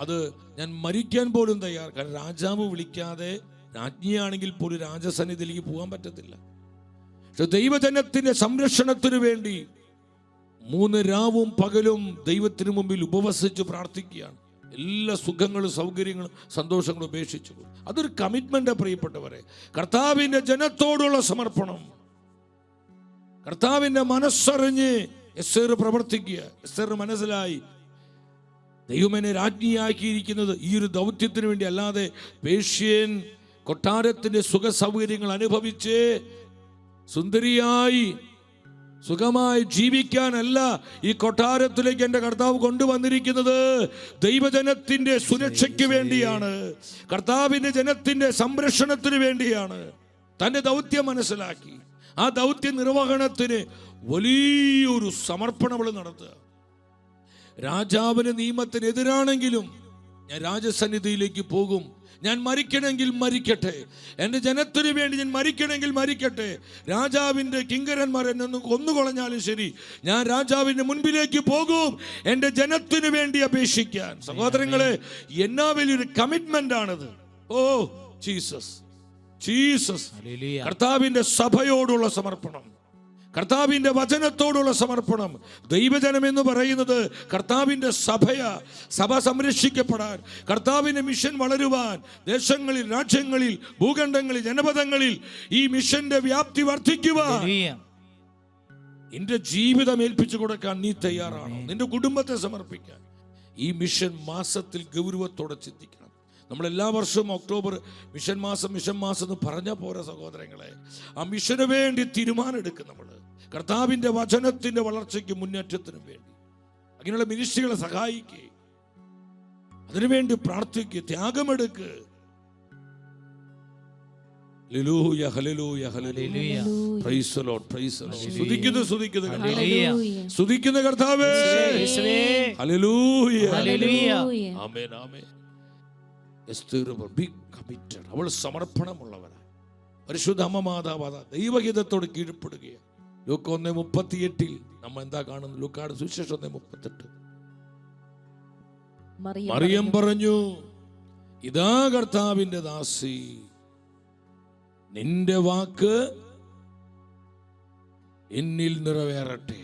അത് ഞാൻ മരിക്കാൻ പോലും തയ്യാർ. കാരണം രാജാവ് വിളിക്കാതെ, രാജ്ഞിയാണെങ്കിൽ പോലും രാജസന്നിധിയിലേക്ക് പോകാൻ പറ്റത്തില്ല. പക്ഷെ ദൈവജനത്തിന്റെ സംരക്ഷണത്തിനു വേണ്ടി 3 രാവും പകലും ദൈവത്തിന് മുമ്പിൽ ഉപവസിച്ച് പ്രാർത്ഥിക്കുകയാണ്. എല്ലാ സുഖങ്ങളും സൗകര്യങ്ങളും സന്തോഷങ്ങളും ഉപേക്ഷിച്ചു. അതൊരു കമ്മിറ്റ്മെന്റ് പ്രിയപ്പെട്ടവരെ. കർത്താവിന്റെ ജനത്തോടുള്ള സമർപ്പണം, കർത്താവിന്റെ മനസ്സറിഞ്ഞ് എസ്തേർ പ്രവർത്തിക്കുക. എസ്തേർ മനസ്സിലായി, ദൈവം എന്നെ രാജ്ഞിയാക്കിയിരിക്കുന്നത് ഈ ഒരു ദൗത്യത്തിന് വേണ്ടി അല്ലാതെ പേർഷ്യൻ കൊട്ടാരത്തിന്റെ സുഖ സൗകര്യങ്ങൾ അനുഭവിച്ച് സുന്ദരിയായി സുഖമായി ജീവിക്കാനല്ല ഈ കൊട്ടാരത്തിലേക്ക് എൻ്റെ കർത്താവ് കൊണ്ടുവന്നിരിക്കുന്നത്. ദൈവജനത്തിന്റെ സുരക്ഷയ്ക്ക് വേണ്ടിയാണ്, കർത്താവിന്റെ ജനത്തിന്റെ സംരക്ഷണത്തിന് വേണ്ടിയാണ്. തന്റെ ദൗത്യം മനസ്സിലാക്കി ആ ദൗത്യ നിർവഹണത്തിന് വലിയൊരു സമർപ്പണം അവൾ നടത്തുക. രാജാവിന് നിയമത്തിനെതിരാണെങ്കിലും ഞാൻ രാജസന്നിധിയിലേക്ക് പോകും. ഞാൻ മരിക്കണമെങ്കിൽ മരിക്കട്ടെ, എൻ്റെ ജനത്തിന് വേണ്ടി ഞാൻ മരിക്കണമെങ്കിൽ മരിക്കട്ടെ. രാജാവിൻ്റെ കിങ്കരന്മാർ എന്നെ കൊന്നുകൊളഞ്ഞാലും ശരി, ഞാൻ രാജാവിൻ്റെ മുൻപിലേക്ക് പോകും എൻ്റെ ജനത്തിന് വേണ്ടി അപേക്ഷിക്കാൻ. സഹോദരങ്ങളെ, എന്നാ വലിയൊരു കമ്മിറ്റ്മെന്റ് ആണത്. ഓ ജീസസ്, കർത്താവിൻ്റെ സഭയോടുള്ള സമർപ്പണം, കർത്താവിൻ്റെ വചനത്തോടുള്ള സമർപ്പണം. ദൈവജനം എന്ന് പറയുന്നത് കർത്താവിൻ്റെ സഭയാ. സഭ സംരക്ഷിക്കപ്പെടാൻ, കർത്താവിൻ്റെ മിഷൻ വളരുവാൻ, ദേശങ്ങളിൽ, രാജ്യങ്ങളിൽ, ഭൂഖണ്ഡങ്ങളിൽ, ജനപദങ്ങളിൽ ഈ മിഷന്റെ വ്യാപ്തി വർദ്ധിക്കുവാൻ നിന്റെ ജീവിതം ഏൽപ്പിച്ചു കൊടുക്കാൻ നീ തയ്യാറാണോ? നിന്റെ കുടുംബത്തെ സമർപ്പിക്കാൻ. ഈ മിഷൻ മാസത്തിൽ ഗൗരവത്തോടെ ചിന്തിക്കണം. നമ്മൾ എല്ലാ വർഷവും ഒക്ടോബർ മിഷൻ മാസം എന്ന് പറഞ്ഞാൽ പോരാ സഹോദരങ്ങളെ. ആ മിഷന് വേണ്ടി തീരുമാനം എടുക്കും. നമ്മൾ കർത്താവിൻ്റെ വചനത്തിൻ്റെ വളർച്ചയ്ക്ക്, മുന്നേറ്റത്തിനും വേണ്ടി അങ്ങനെയുള്ള മിനിസ്ട്രികളെ സഹായിക്കുക, അതിനുവേണ്ടി പ്രാർത്ഥിക്കുക, ത്യാഗമെടുക്കുക. Hallelujah, hallelujah, hallelujah. Praise the lord, praise the lord. സ്തുതിക്കുന്ന കർത്താവേ, hallelujah, amen, amen. Esther big committed. അവൾ സമർപ്പണമുള്ളവരാണ്. പരിശുദ്ധ അമ്മ മാതാവ് ദൈവഹിതത്തോട് കീഴ്പ്പെടുകയാണ്. ലൂക്ക 1:38 നമ്മൾ എന്താ കാണുന്നത്? ലൂക്കായുടെ സുവിശേഷം 1:38. മറിയം പറഞ്ഞു, ഇതാ കർത്താവിന്റെ ദാസി, നിന്റെ വാക്ക് എന്നിൽ നിറവേറട്ടെ.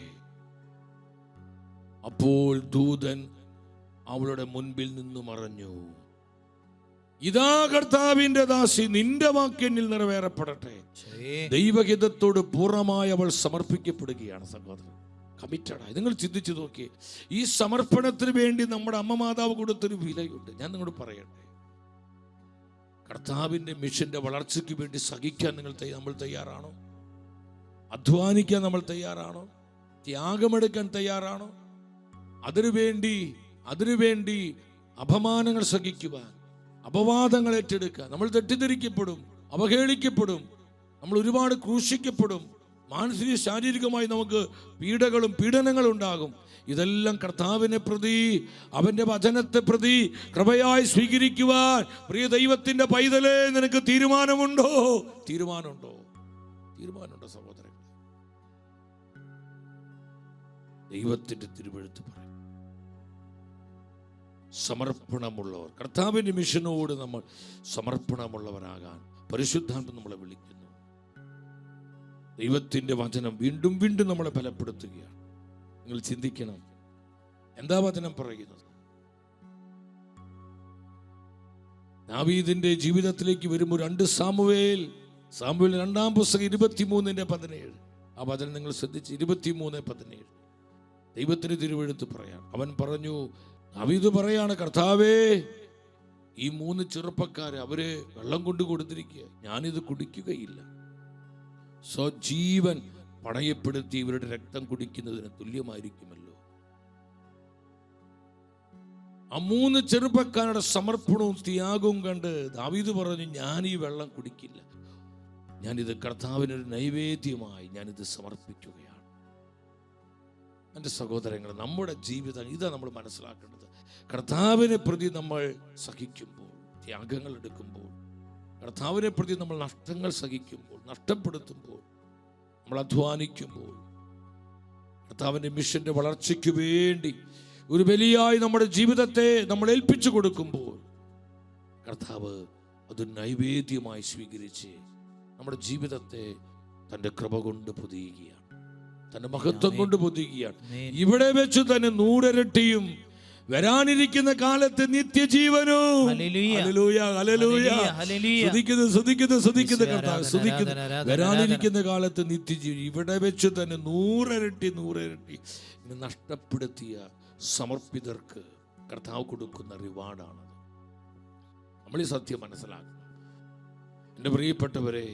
അപ്പോൾ ദൂതൻ അവളുടെ മുൻപിൽ നിന്ന് മറഞ്ഞു. ഇതാ കർത്താവിന്റെ ദാസി, നിന്റെ വാക്ക് എന്നിൽ നിറവേറപ്പെടട്ടെ. ദൈവഹിതത്തോട് പൂർണ്ണമായി അവൾ സമർപ്പിക്കപ്പെടുകയാണ് സഹോദരൻ. കമ്മിറ്റഡായി. നിങ്ങൾ ചിന്തിച്ചു നോക്കിയേ, ഈ സമർപ്പണത്തിന് വേണ്ടി നമ്മുടെ അമ്മ മാതാവ് കൊടുത്തൊരു വിലയുണ്ട്. ഞാൻ നിങ്ങളോട് പറയട്ടെ, കർത്താവിൻ്റെ മിഷന്റെ വളർച്ചയ്ക്ക് വേണ്ടി സഹിക്കാൻ നമ്മൾ തയ്യാറാണോ? അധ്വാനിക്കാൻ നമ്മൾ തയ്യാറാണോ? ത്യാഗമെടുക്കാൻ തയ്യാറാണോ? അതിനുവേണ്ടി അപമാനങ്ങൾ സഹിക്കുവാൻ, അപവാദങ്ങൾ ഏറ്റെടുക്കാൻ. നമ്മൾ തെറ്റിദ്ധരിക്കപ്പെടും, അവഹേളിക്കപ്പെടും, നമ്മൾ ഒരുപാട് ക്രൂശിക്കപ്പെടും, മാനസിക ശാരീരികമായി നമുക്ക് പീഡനങ്ങളും ഉണ്ടാകും. ഇതെല്ലാം കർത്താവിനെ പ്രതി, അവന്റെ വചനത്തെ പ്രതി കൃപയായി സ്വീകരിക്കുവാൻ പ്രിയ ദൈവത്തിന്റെ പൈതലേ, നിനക്ക് തീരുമാനമുണ്ടോ? തീരുമാനമുണ്ടോ സഹോദരൻ? ദൈവത്തിന്റെ തിരുവെഴുത്ത് പറയും, സമർപ്പണമുള്ളവർ. കർത്താവിന്റെ മിഷനോട് നമ്മൾ സമർപ്പണമുള്ളവരാകാൻ പരിശുദ്ധാത്മ നമ്മളെ വിളിക്കുന്നു. ദൈവത്തിന്റെ വചനം വീണ്ടും വീണ്ടും നമ്മളെ ബലപ്പെടുത്തുകയാണ്. നിങ്ങൾ ചിന്തിക്കണം, എന്താ വചനം പറയുന്നത്? ദാവീദിന്റെ ജീവിതത്തിലേക്ക് വരുമ്പോൾ 2 സാമുവേൽ 2-ാം പുസ്തകം 23:17. ആ വചനം നിങ്ങൾ ശ്രദ്ധിച്ച്, 23:17 ദൈവത്തിന് തിരുവെഴുത്ത് പറയാം. അവൻ പറഞ്ഞു, ദാവീദ് പറയാണ്, കർത്താവേ, ഈ 3 ചെറുപ്പക്കാരെ അവര് വെള്ളം കൊണ്ട് കൊടുത്തിരിക്കുക, ഞാനിത് കുടിക്കുകയില്ല. സ്വജീവൻ പണയപ്പെടുത്തി ഇവരുടെ രക്തം കുടിക്കുന്നതിന് തുല്യമായിരിക്കുമല്ലോ. ആ 3 ചെറുപ്പക്കാരുടെ സമർപ്പണവും ത്യാഗവും കണ്ട് ദാവീദ് പറഞ്ഞു, ഞാൻ ഈ വെള്ളം കുടിക്കില്ല, ഞാനിത് കർത്താവിനൊരു നൈവേദ്യമായി ഞാനിത് സമർപ്പിക്കുകയാണ്. എൻ്റെ സഹോദരങ്ങൾ, നമ്മുടെ ജീവിതം ഇതാ നമ്മൾ മനസ്സിലാക്കേണ്ടത്. കർത്താവിനെ പ്രതി നമ്മൾ സഹിക്കുമ്പോൾ, ത്യാഗങ്ങൾ എടുക്കുമ്പോൾ, കർത്താവിനെ പ്രതി നമ്മൾ നഷ്ടങ്ങൾ സഹിക്കുമ്പോൾ, നഷ്ടപ്പെടുത്തുമ്പോൾ, നമ്മൾ അധ്വാനിക്കുമ്പോൾ, കർത്താവിൻ്റെ മിഷന്റെ വളർച്ചയ്ക്ക് വേണ്ടി ഒരു ബലിയായി നമ്മുടെ ജീവിതത്തെ നമ്മൾ ഏൽപ്പിച്ചു കൊടുക്കുമ്പോൾ, കർത്താവ് അത് നൈവേദ്യമായി സ്വീകരിച്ച് നമ്മുടെ ജീവിതത്തെ തൻ്റെ കൃപ കൊണ്ട് പൊതിയുകയാണ്, തന്റെ മഹത്വം കൊണ്ട് പൊതിയുകയാണ്. ഇവിടെ വെച്ച് തന്നെ 100 ഇരട്ടിയും വരാനിരിക്കുന്ന കാലത്ത് നിത്യജീവനും. വരാനിരിക്കുന്ന കാലത്ത് നിത്യജീവൻ. ഇവിടെ വെച്ച് തന്നെ 100 ഇരട്ടി നഷ്ടപ്പെടുത്തിയ സമർപ്പിതർക്ക് കർത്താവ് കൊടുക്കുന്ന റിവാർഡാണ്. നമ്മൾ ഈ സത്യം മനസ്സിലാക്കണം എൻ്റെ പ്രിയപ്പെട്ടവരെ.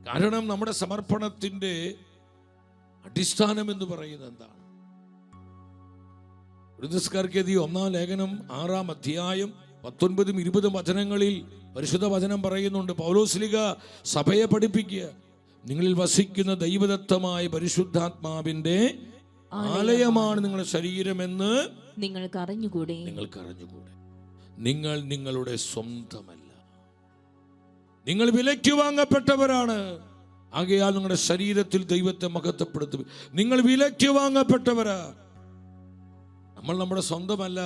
കാരണം നമ്മുടെ സമർപ്പണത്തിന്റെ അടിസ്ഥാനം എന്ന് പറയുന്നത് എന്താണ്? കൊരിന്ത്യർക്കെഴുതിയ 1-ാം ലേഖനം 6-ാം അധ്യായം 19-20 വചനങ്ങളിൽ പരിശുദ്ധ വചനം പറയുന്നുണ്ട്. പൗലോസ്ലീഹ സഭയെ പഠിപ്പിക്കുക, നിങ്ങളിൽ വസിക്കുന്ന ദൈവദത്തമായ പരിശുദ്ധാത്മാവിന്റെ ആലയമാണ് നിങ്ങളുടെ ശരീരമെന്ന് നിങ്ങൾക്ക് അറിഞ്ഞുകൂടെ. നിങ്ങൾ നിങ്ങളുടെ സ്വന്തമല്ല, നിങ്ങൾ വിലയ്ക്ക് വാങ്ങപ്പെട്ടവരാണ്. ആകയാൽ നിങ്ങളുടെ ശരീരത്തിൽ ദൈവത്തെ മഹത്വപ്പെടുത്തും. നിങ്ങൾ വിലയ്ക്ക് വാങ്ങപ്പെട്ടവരാ. നമ്മൾ നമ്മുടെ സ്വന്തമല്ല,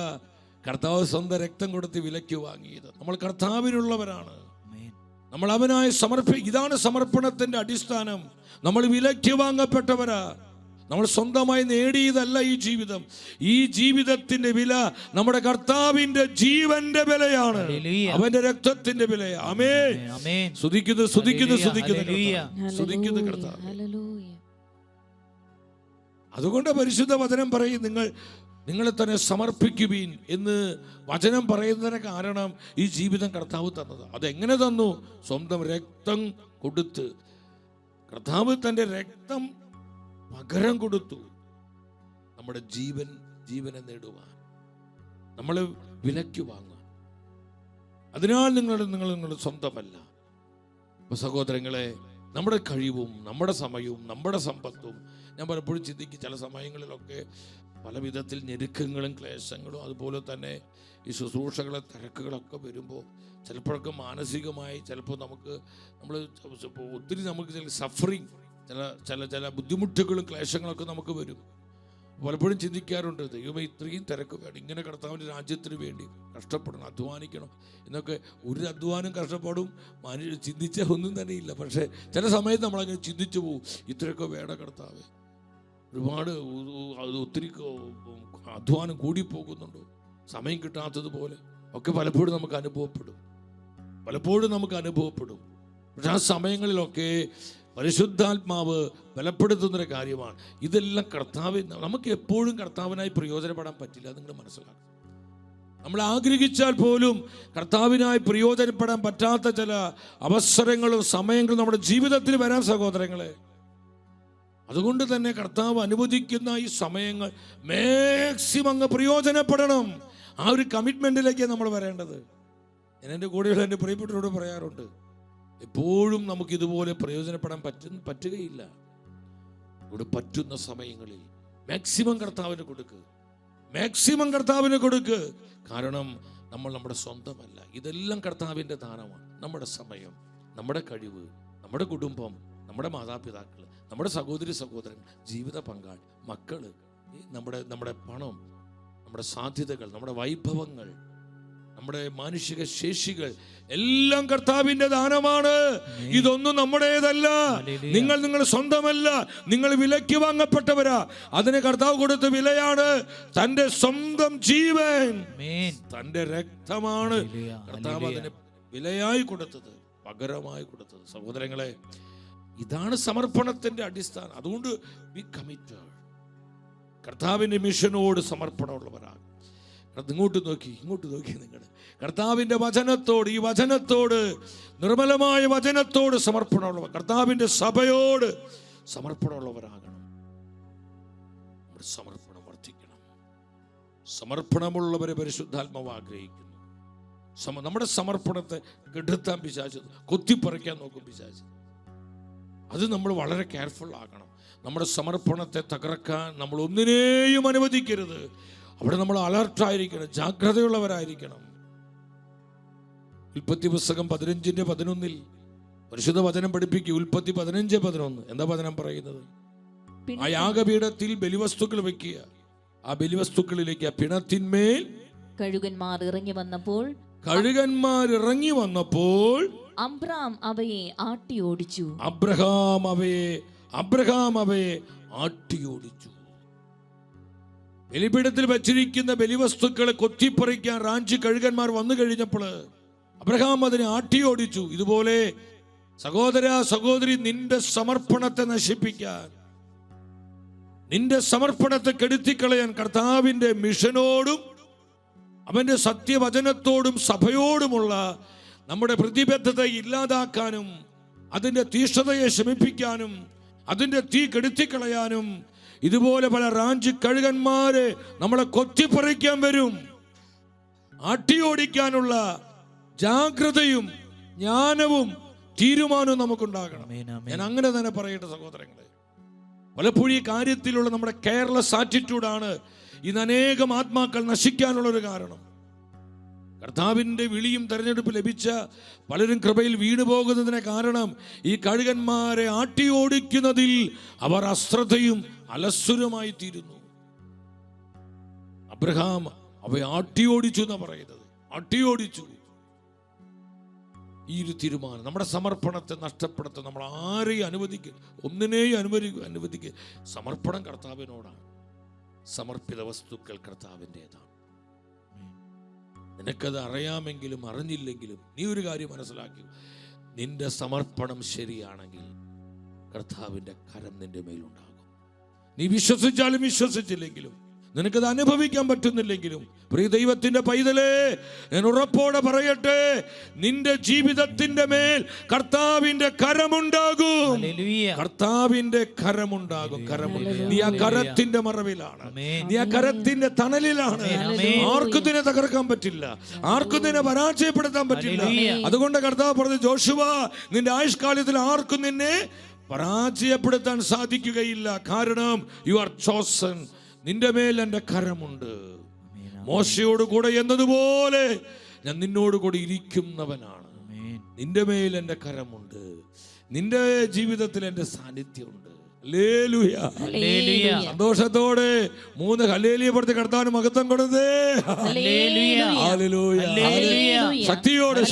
കർത്താവ് സ്വന്തം രക്തം കൊടുത്ത് വിലയ്ക്ക് വാങ്ങിയത്. നമ്മൾ കർത്താവിനുള്ളവരാണ്. നമ്മൾ അവനായി ഇതാണ് സമർപ്പണത്തിന്റെ അടിസ്ഥാനം. നമ്മൾ വിലയ്ക്ക് വാങ്ങപ്പെട്ടവരാ. നമ്മൾ സ്വന്തമായി നേടിയതല്ല ഈ ജീവിതം. ഈ ജീവിതത്തിന്റെ വില നമ്മുടെ കർത്താവിന്റെ ജീവന്റെ വിലയാണ്, അവന്റെ രക്തത്തിന്റെ വിലയാണ്. ആമേൻ. സ്തുതിക്കുന്നു കർത്താവ്. അതുകൊണ്ട് പരിശുദ്ധ വചനം പറയും, നിങ്ങളെ തന്നെ സമർപ്പിക്കുവീൻ എന്ന് വചനം പറയുന്നതിന് കാരണം ഈ ജീവിതം കർത്താവ് തന്നത്. അതെങ്ങനെ തന്നു? സ്വന്തം രക്തം കൊടുത്ത്. കർത്താവ് തൻ്റെ രക്തം പകരം കൊടുത്തു നമ്മുടെ ജീവനെ നേടുവാൻ, നമ്മൾ വിലയ്ക്ക് വാങ്ങാൻ. അതിനാൽ നിങ്ങൾ സ്വന്തമല്ല. അപ്പൊ സഹോദരങ്ങളെ, നമ്മുടെ കഴിവും നമ്മുടെ സമയവും നമ്മുടെ സമ്പത്തും, ഞാൻ പലപ്പോഴും ചിന്തിക്കും, ചില സമയങ്ങളിലൊക്കെ പല വിധത്തിൽ ഞെരുക്കങ്ങളും ക്ലേശങ്ങളും അതുപോലെ തന്നെ ഈ ശുശ്രൂഷകളെ തിരക്കുകളൊക്കെ വരുമ്പോൾ ചിലപ്പോഴൊക്കെ മാനസികമായി ചിലപ്പോൾ നമ്മൾ ഒത്തിരി ചില സഫറിങ്, ചില ബുദ്ധിമുട്ടുകളും ക്ലേശങ്ങളൊക്കെ നമുക്ക് വരും. പലപ്പോഴും ചിന്തിക്കാറുണ്ട്, ദൈവമേ ഇത്രയും തിരക്ക് വേണം, ഇങ്ങനെ കർത്താവിൻ്റെ രാജ്യത്തിന് വേണ്ടി കഷ്ടപ്പെടണം, അധ്വാനിക്കണം എന്നൊക്കെ. ഒരു അധ്വാനം കഷ്ടപ്പാടും ചിന്തിച്ച ഒന്നും തന്നെ ഇല്ല. പക്ഷേ ചില സമയത്ത് നമ്മളങ്ങനെ ചിന്തിച്ചു പോകും, ഇത്രയൊക്കെ വേണം കർത്താവേ, ഒരുപാട് ഒത്തിരി അധ്വാനം കൂടിപ്പോകുന്നുണ്ടോ, സമയം കിട്ടാത്തതുപോലെ ഒക്കെ പലപ്പോഴും നമുക്ക് അനുഭവപ്പെടും. പക്ഷെ ആ സമയങ്ങളിലൊക്കെ പരിശുദ്ധാത്മാവ് ബലപ്പെടുത്തുന്നൊരു കാര്യമാണ്. ഇതെല്ലാം നമുക്ക് എപ്പോഴും കർത്താവിനായി പ്രയോജനപ്പെടാൻ പറ്റില്ല, നിങ്ങൾ മനസ്സിലാക്കണം. നമ്മൾ ആഗ്രഹിച്ചാൽ പോലും കർത്താവിനായി പ്രയോജനപ്പെടാൻ പറ്റാത്ത ചില അവസരങ്ങളും സമയങ്ങളും നമ്മുടെ ജീവിതത്തിൽ വരാൻ സഹോദരങ്ങളെ. അതുകൊണ്ട് തന്നെ കർത്താവ് അനുവദിക്കുന്ന ഈ സമയങ്ങൾ മാക്സിമം അങ്ങ് പ്രയോജനപ്പെടണം. ആ ഒരു കമ്മിറ്റ്മെന്റിലേക്ക് നമ്മൾ വരേണ്ടത്. ഞാൻ എൻ്റെ കൂടെയുള്ള എൻ്റെ പ്രിയപ്പെട്ടവരോട് പറയാറുണ്ട്, എപ്പോഴും നമുക്ക് ഇതുപോലെ പ്രയോജനപ്പെടാൻ പറ്റുകയില്ല. ഇവിടെ പറ്റുന്ന സമയങ്ങളിൽ മാക്സിമം കർത്താവിന് കൊടുക്ക്. കാരണം നമ്മൾ നമ്മുടെ സ്വന്തമല്ല, ഇതെല്ലാം കർത്താവിൻ്റെ ദാനമാണ്. നമ്മുടെ സമയം, നമ്മുടെ കഴിവ്, നമ്മുടെ കുടുംബം, നമ്മുടെ മാതാപിതാക്കൾ, നമ്മുടെ സഹോദരൻ, ജീവിത പങ്കാളി, മക്കള്, നമ്മുടെ പണം, നമ്മുടെ സാധ്യതകൾ, നമ്മുടെ വൈഭവങ്ങൾ, നമ്മുടെ മാനുഷിക ശേഷികൾ എല്ലാം കർത്താവിന്റെ ദാനമാണ്. ഇതൊന്നും നമ്മുടേതല്ല. നിങ്ങൾ സ്വന്തമല്ല. നിങ്ങൾ വിലയ്ക്ക് വാങ്ങപ്പെട്ടവരാ. അതിന് കർത്താവ് കൊടുത്ത വിലയാണ് തന്റെ സ്വന്തം ജീവൻ, തന്റെ രക്തമാണ് കർത്താവ് അതിന് വിലയായി കൊടുത്തത്, പകരമായി കൊടുത്തത്. സഹോദരങ്ങളെ, ഇതാണ് സമർപ്പണത്തിന്റെ അടിസ്ഥാനം. അതുകൊണ്ട് ബി കമ്മിറ്റഡ്. കർത്താവിന്റെ മിഷനോട് സമർപ്പണമുള്ളവരാണ്. ഇങ്ങോട്ട് നോക്കി നിങ്ങൾ കർത്താവിന്റെ ഈ വചനത്തോട്, നിർമ്മലമായ വചനത്തോട് സമർപ്പണമുള്ളവർ, കർത്താവിന്റെ സഭയോട് സമർപ്പണമുള്ളവരാകണം. നമ്മുടെ സമർപ്പണം വർദ്ധിക്കണം. സമർപ്പണമുള്ളവരെ പരിശുദ്ധാത്മാവ് ആഗ്രഹിക്കുന്നു. നമ്മുടെ സമർപ്പണത്തെ കെടുത്താൻ പിശാച്, കൊത്തിപ്പറിക്കാൻ നോക്കും പിശാച്. അത് നമ്മൾ വളരെ കെയർഫുൾ ആകണം. നമ്മുടെ സമർപ്പണത്തെ തകർക്കാൻ നമ്മൾ ഒന്നിനെയും അനുവദിക്കരുത്. അവിടെ നമ്മൾ അലർട്ടായിരിക്കണം, ജാഗ്രതയുള്ളവരായിരിക്കണം. ഉൽപ്പത്തി പുസ്തകം 15:11 പരിശുദ്ധ വചനം പഠിപ്പിക്കുക. ഉൽപ്പത്തി 15:11 എന്താ വചനം പറയുന്നത്? ആ യാഗപീഠത്തിൽ ബലിവസ്തുക്കൾ വെക്കുക, ആ ബലിവസ്തുക്കളിലേക്ക് ആ പിണത്തിന്മേൽ കഴുകന്മാർ ഇറങ്ങി വന്നപ്പോൾ അബ്രഹാം അവയെ ആട്ടിയോടിച്ചു. ബലിപീഠത്തിൽ വച്ചിരിക്കുന്ന ബലിവസ്തുക്കളെ കൊത്തിപ്പറിക്കാൻ റാഞ്ചി കഴുകന്മാർ വന്നു കഴിഞ്ഞപ്പോൾ അബ്രഹാം അതിനെ ആട്ടിയോടിച്ചു. ഇതുപോലെ സഹോദരി, നിന്റെ സമർപ്പണത്തെ നശിപ്പിക്കാൻ, നിന്റെ സമർപ്പണത്തെ കെടുത്തിക്കളയാൻ കർത്താവിന്റെ മിഷനോടും അവന്റെ സത്യവചനത്തോടും സഭയോടുമുള്ള നമ്മുടെ പ്രതിബദ്ധത ഇല്ലാതാക്കാനും, അതിന്റെ തീഷ്ണതയെ ശമിപ്പിക്കാനും, അതിന്റെ തീ കെടുത്തിക്കളയാനും ഇതുപോലെ പല റാഞ്ചി കഴുകന്മാരെ നമ്മളെ കൊത്തിപ്പറിക്കാൻ വരും. ആട്ടിയോടിക്കാനുള്ള ജാഗ്രതയും ജ്ഞാനവും തീരുമാനവും നമുക്കുണ്ടാകണം. ഞാൻ അങ്ങനെ തന്നെ പറയട്ടെ സഹോദരങ്ങളെ. പലപ്പോഴും ഈ കാര്യത്തിലുള്ള നമ്മുടെ കെയർലെസ് ആറ്റിറ്റ്യൂഡാണ് ഇന്ന് അനേകം ആത്മാക്കൾ നശിക്കാനുള്ളൊരു കാരണം. കർത്താവിൻ്റെ വിളിയും തെരഞ്ഞെടുപ്പ് ലഭിച്ച പലരും കൃപയിൽ വീണു പോകുന്നതിന് കാരണം ഈ കഴുകന്മാരെ ആട്ടിയോടിക്കുന്നതിൽ അവർ അശ്രദ്ധയും അലസ്വരമായി തീരുന്നു. അബ്രഹാം അവയെ ആട്ടിയോടിച്ചു എന്നാ പറയുന്നത്. ആട്ടിയോടിച്ചു. ഈ ഒരു തീരുമാനം നമ്മുടെ സമർപ്പണത്തെ നഷ്ടപ്പെടുത്താൻ നമ്മൾ ആരെയും ഒന്നിനെയും അനുവദിക്കുക. സമർപ്പണം കർത്താവിനോടാണ്. സമർപ്പിത വസ്തുക്കൾ കർത്താവിൻ്റെതാണ്. നിനക്കത് അറിയാമെങ്കിലും അറിഞ്ഞില്ലെങ്കിലും നീ ഒരു കാര്യം മനസ്സിലാക്കി, നിന്റെ സമർപ്പണം ശരിയാണെങ്കിൽ കർത്താവിൻ്റെ കരം നിന്റെ മേലുണ്ടാകും. നീ വിശ്വസിച്ചാലും വിശ്വസിച്ചില്ലെങ്കിലും, നിനക്കത് അനുഭവിക്കാൻ പറ്റുന്നില്ലെങ്കിലും, പ്രിയ ദൈവത്തിന്റെ പൈതലേ, ഞാൻ ഉറപ്പോടെ പറയട്ടെ, നിന്റെ ജീവിതത്തിന്റെ മേൽ കർത്താവിന്റെ കരമുണ്ടാകും. കർത്താവിന്റെ കരമുണ്ടാകും. നീ ആ കരത്തിന്റെ മറവിലാണ്, നീ ആ കരത്തിന്റെ തണലിലാണ്. ആർക്കും നിന്നെ തകർക്കാൻ പറ്റില്ല, ആർക്കും നിന്നെ പരാജയപ്പെടുത്താൻ പറ്റില്ല. അതുകൊണ്ട് കർത്താവ് പറഞ്ഞു, ജോഷുവ, നിന്റെ ആയുഷ്കാലത്തിൽ ആർക്കും നിന്നെ പരാജയപ്പെടുത്താൻ സാധിക്കുകയില്ല. കാരണം യു ആർ ചോസൻ. നിന്റെ മേൽ എൻ്റെ കരമുണ്ട്. മോശയോട് കൂടെ എന്നതുപോലെ ഞാൻ നിന്നോട് കൂടെ ഇരിക്കുന്നവനാണ്. നിന്റെ മേൽ എൻ്റെ കരമുണ്ട്. നിന്റെ ജീവിതത്തിൽ എൻ്റെ സാന്നിധ്യമുണ്ട്. ഹല്ലേലൂയ. സന്തോഷത്തോടെ 3 ഹല്ലേലൂയ പറഞ്ഞ് കർത്താവിന് മഹത്വം കൊടുത്തേ. ഹല്ലേലൂയ. ശക്തിയോടെ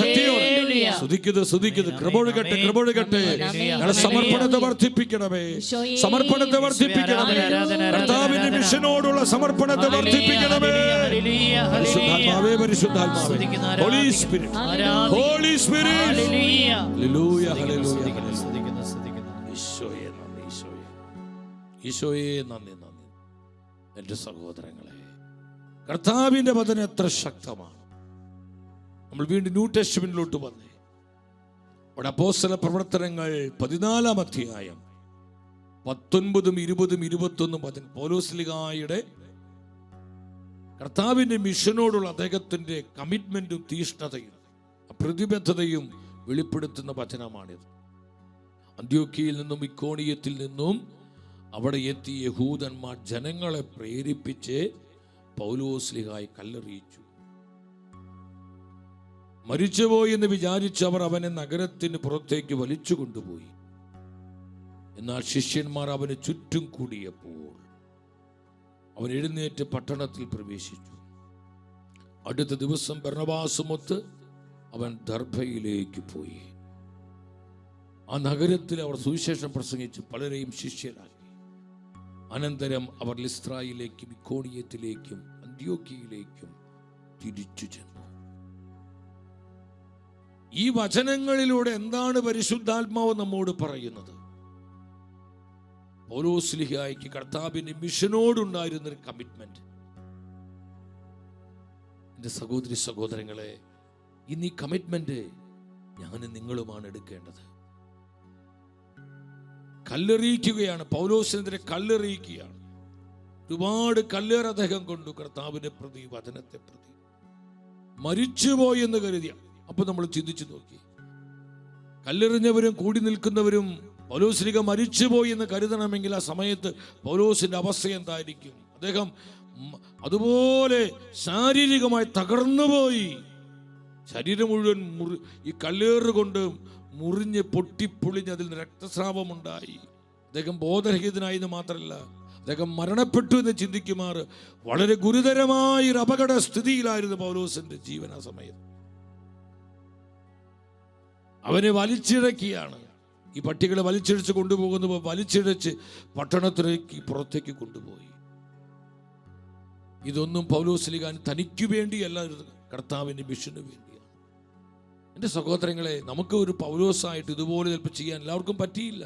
സ്തുതിക്കുന്നു. കൃപൊഴുകട്ടെ. ഞങ്ങളുടെ സമർപ്പണത്തെ വർദ്ധിപ്പിക്കണമേ. കർത്താവിന്റെ മിഷനോടുള്ള സമർപ്പണത്തെ വർദ്ധിപ്പിക്കണമേ. പരിശുദ്ധാത്മാവേ, ഹോളി സ്പിരിറ്റ്. ഈശോയെ നന്ദി. എൻ്റെ സഹോദരങ്ങളെ, കർത്താവിൻ്റെ വചനം എത്ര ശക്തമാണ്. നമ്മൾ വീണ്ടും ന്യൂ ടെസ്റ്റ്മെന്റിലോട്ട് വന്നേ. അവിടെ അപ്പോസ്തല പ്രവർത്തനങ്ങൾ 14-ാം അധ്യായം 19, 20, 21 പൗലോസ്ലീഹായുടെ കർത്താവിൻ്റെ മിഷനോടുള്ള അദ്ദേഹത്തിൻ്റെ കമ്മിറ്റ്മെന്റും തീഷ്ണതയും പ്രതിബദ്ധതയും വെളിപ്പെടുത്തുന്ന വചനമാണിത്. അന്ത്യോക്യയിൽ നിന്നും ഇക്കോണിയത്തിൽ നിന്നും അവിടെ എത്തി യഹൂദന്മാർ ജനങ്ങളെ പ്രേരിപ്പിച്ച് പൗലോസ്ലീഹായെ കല്ലെറിയിച്ചു. മരിച്ചുപോയി എന്ന് വിചാരിച്ച് അവർ അവനെ നഗരത്തിന് പുറത്തേക്ക് വലിച്ചു കൊണ്ടുപോയി. എന്നാൽ ശിഷ്യന്മാർ അവന് ചുറ്റും കൂടിയപ്പോൾ അവൻ എഴുന്നേറ്റ് പട്ടണത്തിൽ പ്രവേശിച്ചു. അടുത്ത ദിവസം ബർന്നബാസുമൊത്ത് അവൻ ദർഭയിലേക്ക് പോയി. ആ നഗരത്തിൽ അവർ സുവിശേഷം പ്രസംഗിച്ച് പലരെയും ശിഷ്യരാക്കി. അനന്തരം അവർ ലിസ്ത്രായിലേക്കും ഇക്കോണിയത്തിലേക്കും അന്ത്യോക്യയിലേക്കും തിരിച്ചു ചെന്നു. ഈ വചനങ്ങളിലൂടെ എന്താണ് പരിശുദ്ധാത്മാവ് നമ്മോട് പറയുന്നത്? പൗലോസ്ലീഹായ്ക്ക് കർത്താവിന്റെ മിഷനോടുണ്ടായിരുന്നൊരു കമ്മിറ്റ്മെന്റ്. എൻ്റെ സഹോദരി സഹോദരങ്ങളെ, ഇന്ന് ഈ കമ്മിറ്റ്മെന്റ് ഞാനും നിങ്ങളുമാണ് എടുക്കേണ്ടത്. കല്ലെറിയിക്കുകയാണ്, പൗലോസിനെതിരെ കല്ലെറിയിക്കുകയാണ്. ഒരുപാട് കല്ലേർ അദ്ദേഹം കൊണ്ടു കർത്താവിനെ പ്രതി, വചനത്തെ പ്രതി. മരിച്ചുപോയി എന്ന് കരുതിയ. അപ്പൊ നമ്മൾ ചിന്തിച്ചു നോക്കി, കല്ലെറിഞ്ഞവരും കൂടി നിൽക്കുന്നവരും പൗലോസ്ലീഹ മരിച്ചുപോയി എന്ന് കരുതണമെങ്കിൽ ആ സമയത്ത് പൗലോസിന്റെ അവസ്ഥ എന്തായിരിക്കും? അദ്ദേഹം അതുപോലെ ശാരീരികമായി തകർന്നുപോയി. ശരീരം മുഴുവൻ ഈ കല്ലേറ് കൊണ്ട് മുറിഞ്ഞ് പൊട്ടിപ്പൊളിഞ്ഞ് അതിൽ രക്തസ്രാവമുണ്ടായി. അദ്ദേഹം ബോധരഹിതനായി എന്ന് മാത്രമല്ല, അദ്ദേഹം മരണപ്പെട്ടു എന്ന് ചിന്തിക്കുമാർ വളരെ ഗുരുതരമായ ഒരു അപകട സ്ഥിതിയിലായിരുന്നു പൗലോസിന്റെ ജീവൻ. ആ സമയത്ത് അവനെ വലിച്ചിഴക്കിയാണ്. ഈ പട്ടികളെ വലിച്ചിഴച്ച് കൊണ്ടുപോകുന്നപ്പോൾ വലിച്ചിഴച്ച് പട്ടണത്തിലേക്ക് പുറത്തേക്ക് കൊണ്ടുപോയി. ഇതൊന്നും പൗലോസ്ലീഹ തനിക്ക് വേണ്ടിയല്ല, കർത്താവിന്റെ മിഷന് വേണ്ടിയാണ്. എൻ്റെ സഹോദരങ്ങളെ, നമുക്ക് ഒരു പൗലോസായിട്ട് ഇതുപോലെ ചിലപ്പോൾ ചെയ്യാൻ എല്ലാവർക്കും പറ്റിയില്ല.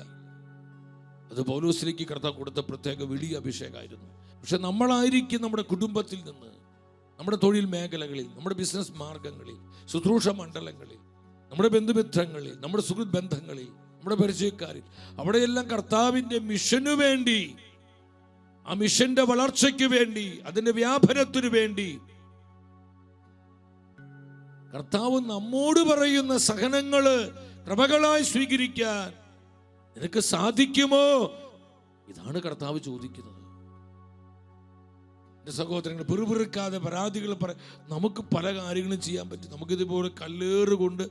അത് പൗലോസിലേക്ക് കർത്താവ് കൊടുത്ത പ്രത്യേക വലിയ അഭിഷേകമായിരുന്നു. പക്ഷെ നമ്മളായിരിക്കും നമ്മുടെ കുടുംബത്തിൽ നിന്ന്, നമ്മുടെ തൊഴിൽ മേഖലകളിൽ, നമ്മുടെ ബിസിനസ് മാർഗങ്ങളിൽ, ശുശ്രൂഷ മണ്ഡലങ്ങളിൽ, നമ്മുടെ ബന്ധുമിത്രങ്ങളിൽ, നമ്മുടെ സുഹൃത്ത് ബന്ധങ്ങളിൽ, നമ്മുടെ പരിചയക്കാരിൽ, അവിടെയെല്ലാം കർത്താവിൻ്റെ മിഷനു വേണ്ടി, ആ മിഷന്റെ വളർച്ചയ്ക്ക് വേണ്ടി, അതിന്റെ വ്യാപനത്തിനു വേണ്ടി കർത്താവ് നമ്മോട് പറയുന്ന സഹനങ്ങള് കൃപകളായി സ്വീകരിക്കാൻ നിനക്ക് സാധിക്കുമോ? ഇതാണ് കർത്താവ് ചോദിക്കുന്നത്. എൻ്റെ സഹോദരങ്ങൾ, പിറുപിറുക്കാതെ പരാതികൾ നമുക്ക് പല കാര്യങ്ങളും ചെയ്യാൻ പറ്റും. നമുക്കിതുപോലെ കല്ലേറ് കൊണ്ട്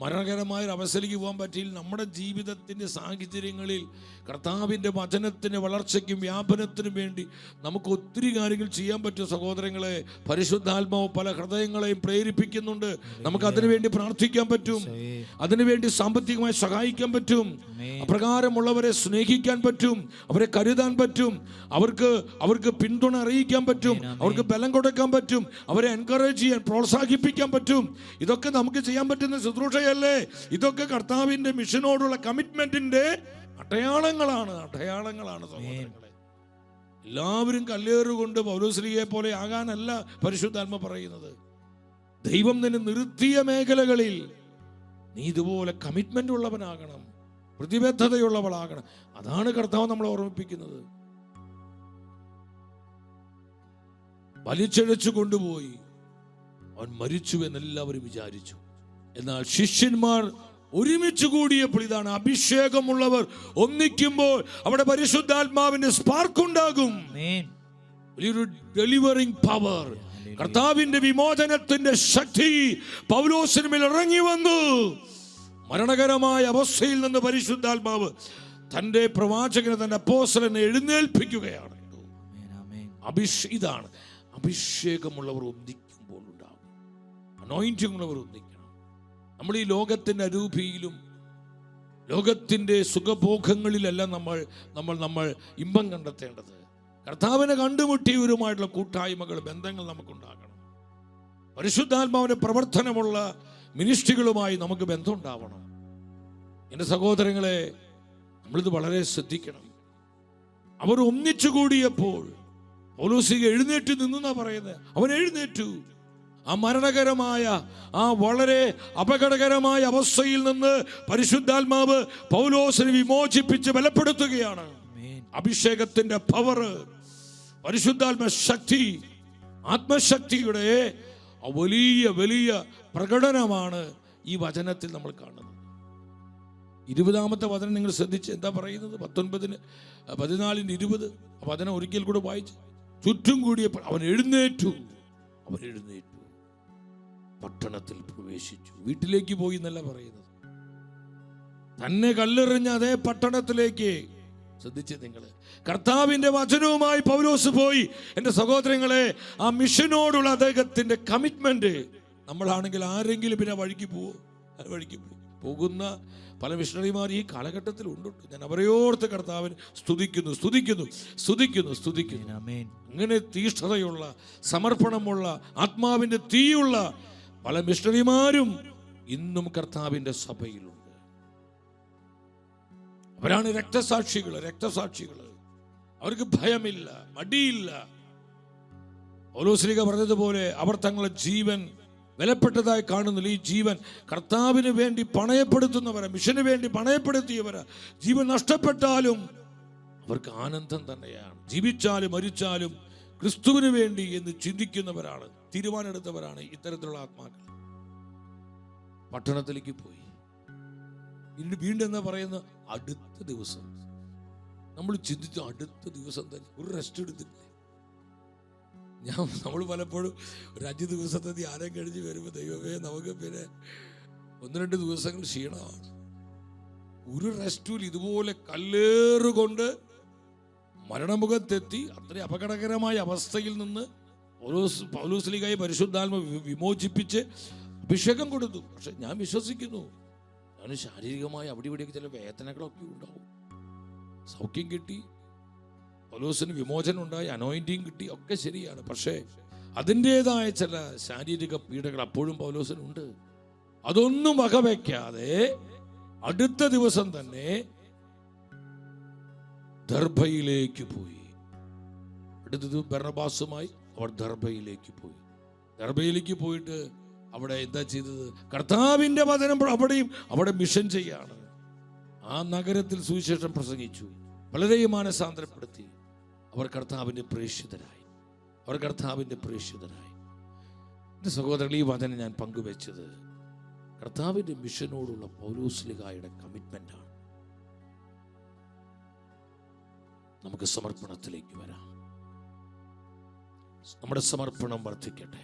മരണകരമായ ഒരു അവസ്ഥയിലേക്ക് പോകാൻ പറ്റിയില്ല. നമ്മുടെ ജീവിതത്തിൻ്റെ സാഹചര്യങ്ങളിൽ കർത്താവിൻ്റെ വചനത്തിൻ്റെ വളർച്ചയ്ക്കും വ്യാപനത്തിനും വേണ്ടി നമുക്ക് ഒത്തിരി കാര്യങ്ങൾ ചെയ്യാൻ പറ്റും സഹോദരങ്ങളെ. പരിശുദ്ധാത്മാവ് പല ഹൃദയങ്ങളെയും പ്രേരിപ്പിക്കുന്നുണ്ട്. നമുക്ക് അതിനുവേണ്ടി പ്രാർത്ഥിക്കാൻ പറ്റും, അതിനുവേണ്ടി സാമ്പത്തികമായി സഹായിക്കാൻ പറ്റും, അപ്രകാരമുള്ളവരെ സ്നേഹിക്കാൻ പറ്റും, അവരെ കരുതാൻ പറ്റും, അവർക്ക് പിന്തുണ അറിയിക്കാൻ പറ്റും, അവർക്ക് ബലം കൊടുക്കാൻ പറ്റും, അവരെ എൻകറേജ് ചെയ്യാൻ, പ്രോത്സാഹിപ്പിക്കാൻ പറ്റും. ഇതൊക്കെ നമുക്ക് ചെയ്യാൻ പറ്റുന്ന ശുശ്രൂഷയല്ലേ? ഇതൊക്കെ കർത്താവിന്റെ മിഷനോടുള്ള കമ്മിറ്റ്മെന്റിന്റെ അടയാളങ്ങളാണ് സഹോദരങ്ങളെ. എല്ലാവരും കല്ലേറുകൊണ്ട് പൗലോസ്ലീഹയെ പോലെ ആകാനല്ല പരിശുദ്ധാത്മ പറയുന്നത്. ദൈവം നിന്നെ നിർത്തിയ മേഖലകളിൽ നീ ഇതുപോലെ കമ്മിറ്റ്മെന്റ് ഉള്ളവനാകണം, പ്രതിബദ്ധതയുള്ളവളാകണം. അതാണ് കർത്താവ് നമ്മളെ ഓർമ്മിപ്പിക്കുന്നത്. വലിച്ചഴച്ചു കൊണ്ടുപോയി അവൻ മരിച്ചു എന്നെല്ലാവരും വിചാരിച്ചു. എന്നാൽ ശിഷ്യന്മാർ ഒരുമിച്ച് കൂടിയപ്പോൾ, ഇതാണ് അഭിഷേകമുള്ളവർ ഒന്നിക്കുമ്പോൾ അവിടെ പരിശുദ്ധാത്മാവിന്റെ സ്പാർക്ക് ഉണ്ടാകും. വലിയൊരു ഡെലിവറിംഗ് പവർ, കർത്താവിന്റെ വിമോചനത്തിന്റെ ശക്തി പൗലോസിന് മേൽ ഇറങ്ങി വന്നു. മരണകരമായ അവസ്ഥയിൽ നിന്ന് പരിശുദ്ധാത്മാവ് തന്റെ പ്രവാചകനെ, തന്റെ അപ്പോസ്തലനെ എഴുന്നേൽപ്പിക്കുകയാണ്. ഇതാണ് അഭിഷേകമുള്ളവർ ഒന്നിക്കുമ്പോൾ ഉണ്ടാകും. അനോയിന്റിംഗ് ഉള്ളവർ ഒന്നിക്കണം. നമ്മൾ ഈ ലോകത്തിൻ്റെ അരൂപിയിലും ലോകത്തിൻ്റെ സുഖഭോഗങ്ങളിലല്ല നമ്മൾ ഇമ്പം കണ്ടെത്തേണ്ടത്. കർത്താവിനെ കണ്ടുമുട്ടിയവരുമായിട്ടുള്ള കൂട്ടായ്മകൾ, ബന്ധങ്ങൾ നമുക്കുണ്ടാകണം. പരിശുദ്ധാത്മാവിന്റെ പ്രവർത്തനമുള്ള മിനിസ്ട്രികളുമായി നമുക്ക് ബന്ധമുണ്ടാവണം. എൻ്റെ സഹോദരങ്ങളെ, നമ്മളിത് വളരെ ശ്രദ്ധിക്കണം. അവർ ഒന്നിച്ചു കൂടിയപ്പോൾ പൗലോസ് എഴുന്നേറ്റ് നിന്നാ പറയുന്നത്. അവൻ എഴുന്നേറ്റു. ആ മരണകരമായ, ആ വളരെ അപകടകരമായ അവസ്ഥയിൽ നിന്ന് പരിശുദ്ധാത്മാവ് പൗലോസിനെ വിമോചിപ്പിച്ച് ബലപ്പെടുത്തുകയാണ്. അഭിഷേകത്തിന്റെ പവർ, പരിശുദ്ധാത്മ ശക്തി, ആത്മശക്തിയുടെ വലിയ പ്രകടനമാണ് ഈ വചനത്തിൽ നമ്മൾ കാണുന്നത്. 20-ാമത്തെ വചനം നിങ്ങൾ ശ്രദ്ധിച്ച് എന്താ പറയുന്നത്? 14:20 വചനം ഒരിക്കൽ കൂടെ വായിച്ച്. ചുറ്റും കൂടിയപ്പോൾ അവൻ എഴുന്നേറ്റു, പട്ടണത്തിൽ പ്രവേശിച്ചു. വീട്ടിലേക്ക് പോയി എന്നല്ല പറയുന്നത്, തന്നെ കല്ലെറിഞ്ഞ അതേ പട്ടണത്തിലേക്ക്. ശ്രദ്ധിച്ച് നിങ്ങൾ, കർത്താവിന്റെ വചനവുമായി പൗലോസ് പോയി. എൻ്റെ സഹോദരങ്ങളെ, ആ മിഷനോടുള്ള അദ്ദേഹത്തിന്റെ കമ്മിറ്റ്മെന്റ്, നമ്മളാണെങ്കിൽ ആരെങ്കിലും പിന്നെ വഴിക്ക് പോകുന്ന പല മിഷണറിമാർ ഈ കാലഘട്ടത്തിൽ ഉണ്ട്. ഞാൻ അവരെയോർത്ത് കർത്താവിന് സ്തുതിക്കുന്നു. അങ്ങനെ തീഷ്ണതയുള്ള, സമർപ്പണമുള്ള, ആത്മാവിന്റെ തീയുള്ള പല മിഷണറിമാരും ഇന്നും കർത്താവിന്റെ സഭയിലുണ്ട്. അവരാണ് രക്തസാക്ഷികൾ. അവർക്ക് ഭയമില്ല, മടിയില്ല. പൗലോസ്ലീഹ പറഞ്ഞതുപോലെ അവർ തങ്ങളുടെ ജീവൻ വിലപ്പെട്ടതായി കാണുന്നില്ല. ഈ ജീവൻ കർത്താവിന് വേണ്ടി പണയപ്പെടുത്തുന്നവരാ, മിഷന് വേണ്ടി പണയപ്പെടുത്തിയവരാ. ജീവൻ നഷ്ടപ്പെട്ടാലും അവർക്ക് ആനന്ദം തന്നെയാണ്. ജീവിച്ചാലും മരിച്ചാലും ക്രിസ്തുവിന് വേണ്ടി എന്ന് ചിന്തിക്കുന്നവരാണ്, തീരുമാനമെടുത്തവരാണ് ഇത്തരത്തിലുള്ള ആത്മാക്കൾ. പട്ടണത്തിലേക്ക് പോയി. വീണ്ടും എന്താ പറയുന്നത്? അടുത്ത ദിവസം. നമ്മൾ ചിന്തിച്ചു, അടുത്ത ദിവസം തന്നെ ഒരു റെസ്റ്റ് എടുത്തില്ലേ? നമ്മൾ പലപ്പോഴും ഒരു 5 ദിവസത്തെ ധ്യാനം കഴിഞ്ഞ് വരുമ്പോൾ ദൈവമേ നമുക്ക് പിന്നെ 1-2 ദിവസങ്ങൾ ക്ഷീണമാണ്. ഒരു റെസ്റ്റും ഇതുപോലെ കല്ലേറുകൊണ്ട് മരണമുഖത്തെത്തി അത്ര അപകടകരമായ അവസ്ഥയിൽ നിന്ന് പൗലോസ്ലീഹയെ പരിശുദ്ധാത്മ വിമോചിപ്പിച്ച് അഭിഷേകം കൊടുത്തു. പക്ഷെ ഞാൻ വിശ്വസിക്കുന്നു, അവന് ശാരീരികമായി അവിടെ ഇവിടെയൊക്കെ ചില വേദനകളൊക്കെ ഉണ്ടാവും. സൗഖ്യം കിട്ടി, പൗലോസിന് വിമോചനം ഉണ്ടായി, അനോയിന്റിങ് കിട്ടി, ഒക്കെ ശരിയാണ്. പക്ഷേ അതിൻ്റെതായ ചില ശാരീരിക പീഡകൾ അപ്പോഴും പൗലോസിനുണ്ട്. അതൊന്നും വകവയ്ക്കാതെ അടുത്ത ദിവസം തന്നെ ദർഭയിലേക്ക് പോയി. അടുത്തത് ബർന്നബാസുമായി അവർ ദർഭയിലേക്ക് പോയിട്ട് അവിടെ എന്താ ചെയ്തത്? കർത്താവിന്റെ വചനം അവിടെ മിഷൻ ചെയ്യാണ്. ആ നഗരത്തിൽ സുവിശേഷം പ്രസംഗിച്ചു, പലരെയും മാനസാന്തരപ്പെടുത്തി. അവർ കർത്താവിന്റെ പ്രേക്ഷിതരായി. എൻ്റെ സഹോദരൻ, ഈ വചനം ഞാൻ പങ്കുവെച്ചത് കർത്താവിന്റെ മിഷനോടുള്ള പൗലോസ്ലീഹായുടെ കമ്മിറ്റ്മെന്റാണ്. നമുക്ക് സമർപ്പണത്തിലേക്ക് വരാം. നമ്മുടെ സമർപ്പണം വർദ്ധിക്കട്ടെ.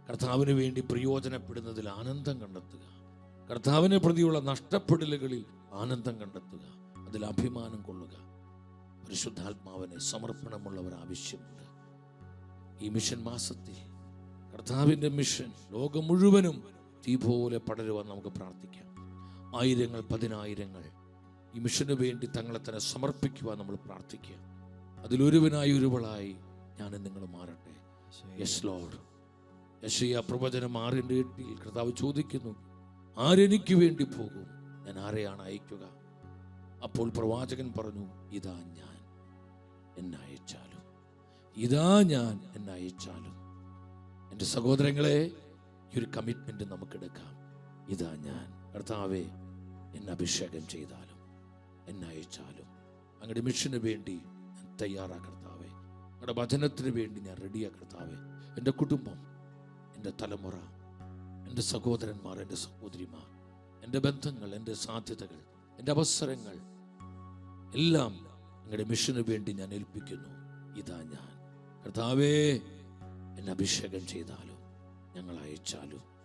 കർത്താവിന് വേണ്ടി പ്രയോജനപ്പെടുന്നതിൽ ആനന്ദം കണ്ടെത്തുക. കർത്താവിനെ പ്രതിയുള്ള നഷ്ടപ്പെടലുകളിൽ ആനന്ദം കണ്ടെത്തുക, അതിൽ അഭിമാനം കൊള്ളുക. പരിശുദ്ധാത്മാവിനെ സമർപ്പണമുള്ളവർ ആവശ്യമുണ്ട്. ഈ മിഷൻ മാസത്തിൽ കർത്താവിൻ്റെ മിഷൻ ലോകം മുഴുവനും തീ പോലെ പടരുവാൻ നമുക്ക് പ്രാർത്ഥിക്കാം. ആയിരങ്ങൾ, പതിനായിരങ്ങൾ ഈ മിഷന് വേണ്ടി തങ്ങളെ തന്നെ സമർപ്പിക്കുവാൻ നമ്മൾ പ്രാർത്ഥിക്കുക. അതിലൊരുവനായി ഒരുവളായി ഞാനും നിങ്ങൾ മാറട്ടെ. Yes Lord. യെശയ്യാ പ്രവചനം 6:8 കർത്താവ് ചോദിക്കുന്നു, ആരെനിക്ക് വേണ്ടി പോകും? ഞാൻ ആരെയാണ് അയക്കുക? അപ്പോൾ പ്രവാചകൻ പറഞ്ഞു, ഇതാ ഞാൻ, എന്നെ അയച്ചാലും. ഇതാ ഞാൻ, എന്നെ അയച്ചാലും. എൻ്റെ സഹോദരങ്ങളെ, ഈ ഒരു കമ്മിറ്റ്മെന്റ് നമുക്കെടുക്കാം. ഇതാ ഞാൻ, കർത്താവെ എന്നെ അഭിഷേകം ചെയ്താലും എന്നെ അയച്ചാലും അങ്ങയുടെ മിഷന് വേണ്ടി ഞാൻ തയ്യാറാ കർത്താവെ. അങ്ങയുടെ വചനത്തിന് വേണ്ടി ഞാൻ റെഡിയാ കർത്താവെ. എൻ്റെ കുടുംബം, എൻ്റെ തലമുറ, എൻ്റെ സഹോദരന്മാർ, എൻ്റെ സഹോദരിമാർ, എൻ്റെ ബന്ധങ്ങൾ, എൻ്റെ സാധ്യതകൾ, എൻ്റെ അവസരങ്ങൾ എല്ലാം അങ്ങയുടെ മിഷന് വേണ്ടി ഞാൻ ഏൽപ്പിക്കുന്നു. ഇതാ ഞാൻ, കർത്താവേ എന്നെ അഭിഷേകം ചെയ്താലും ഞങ്ങൾ അയച്ചാലും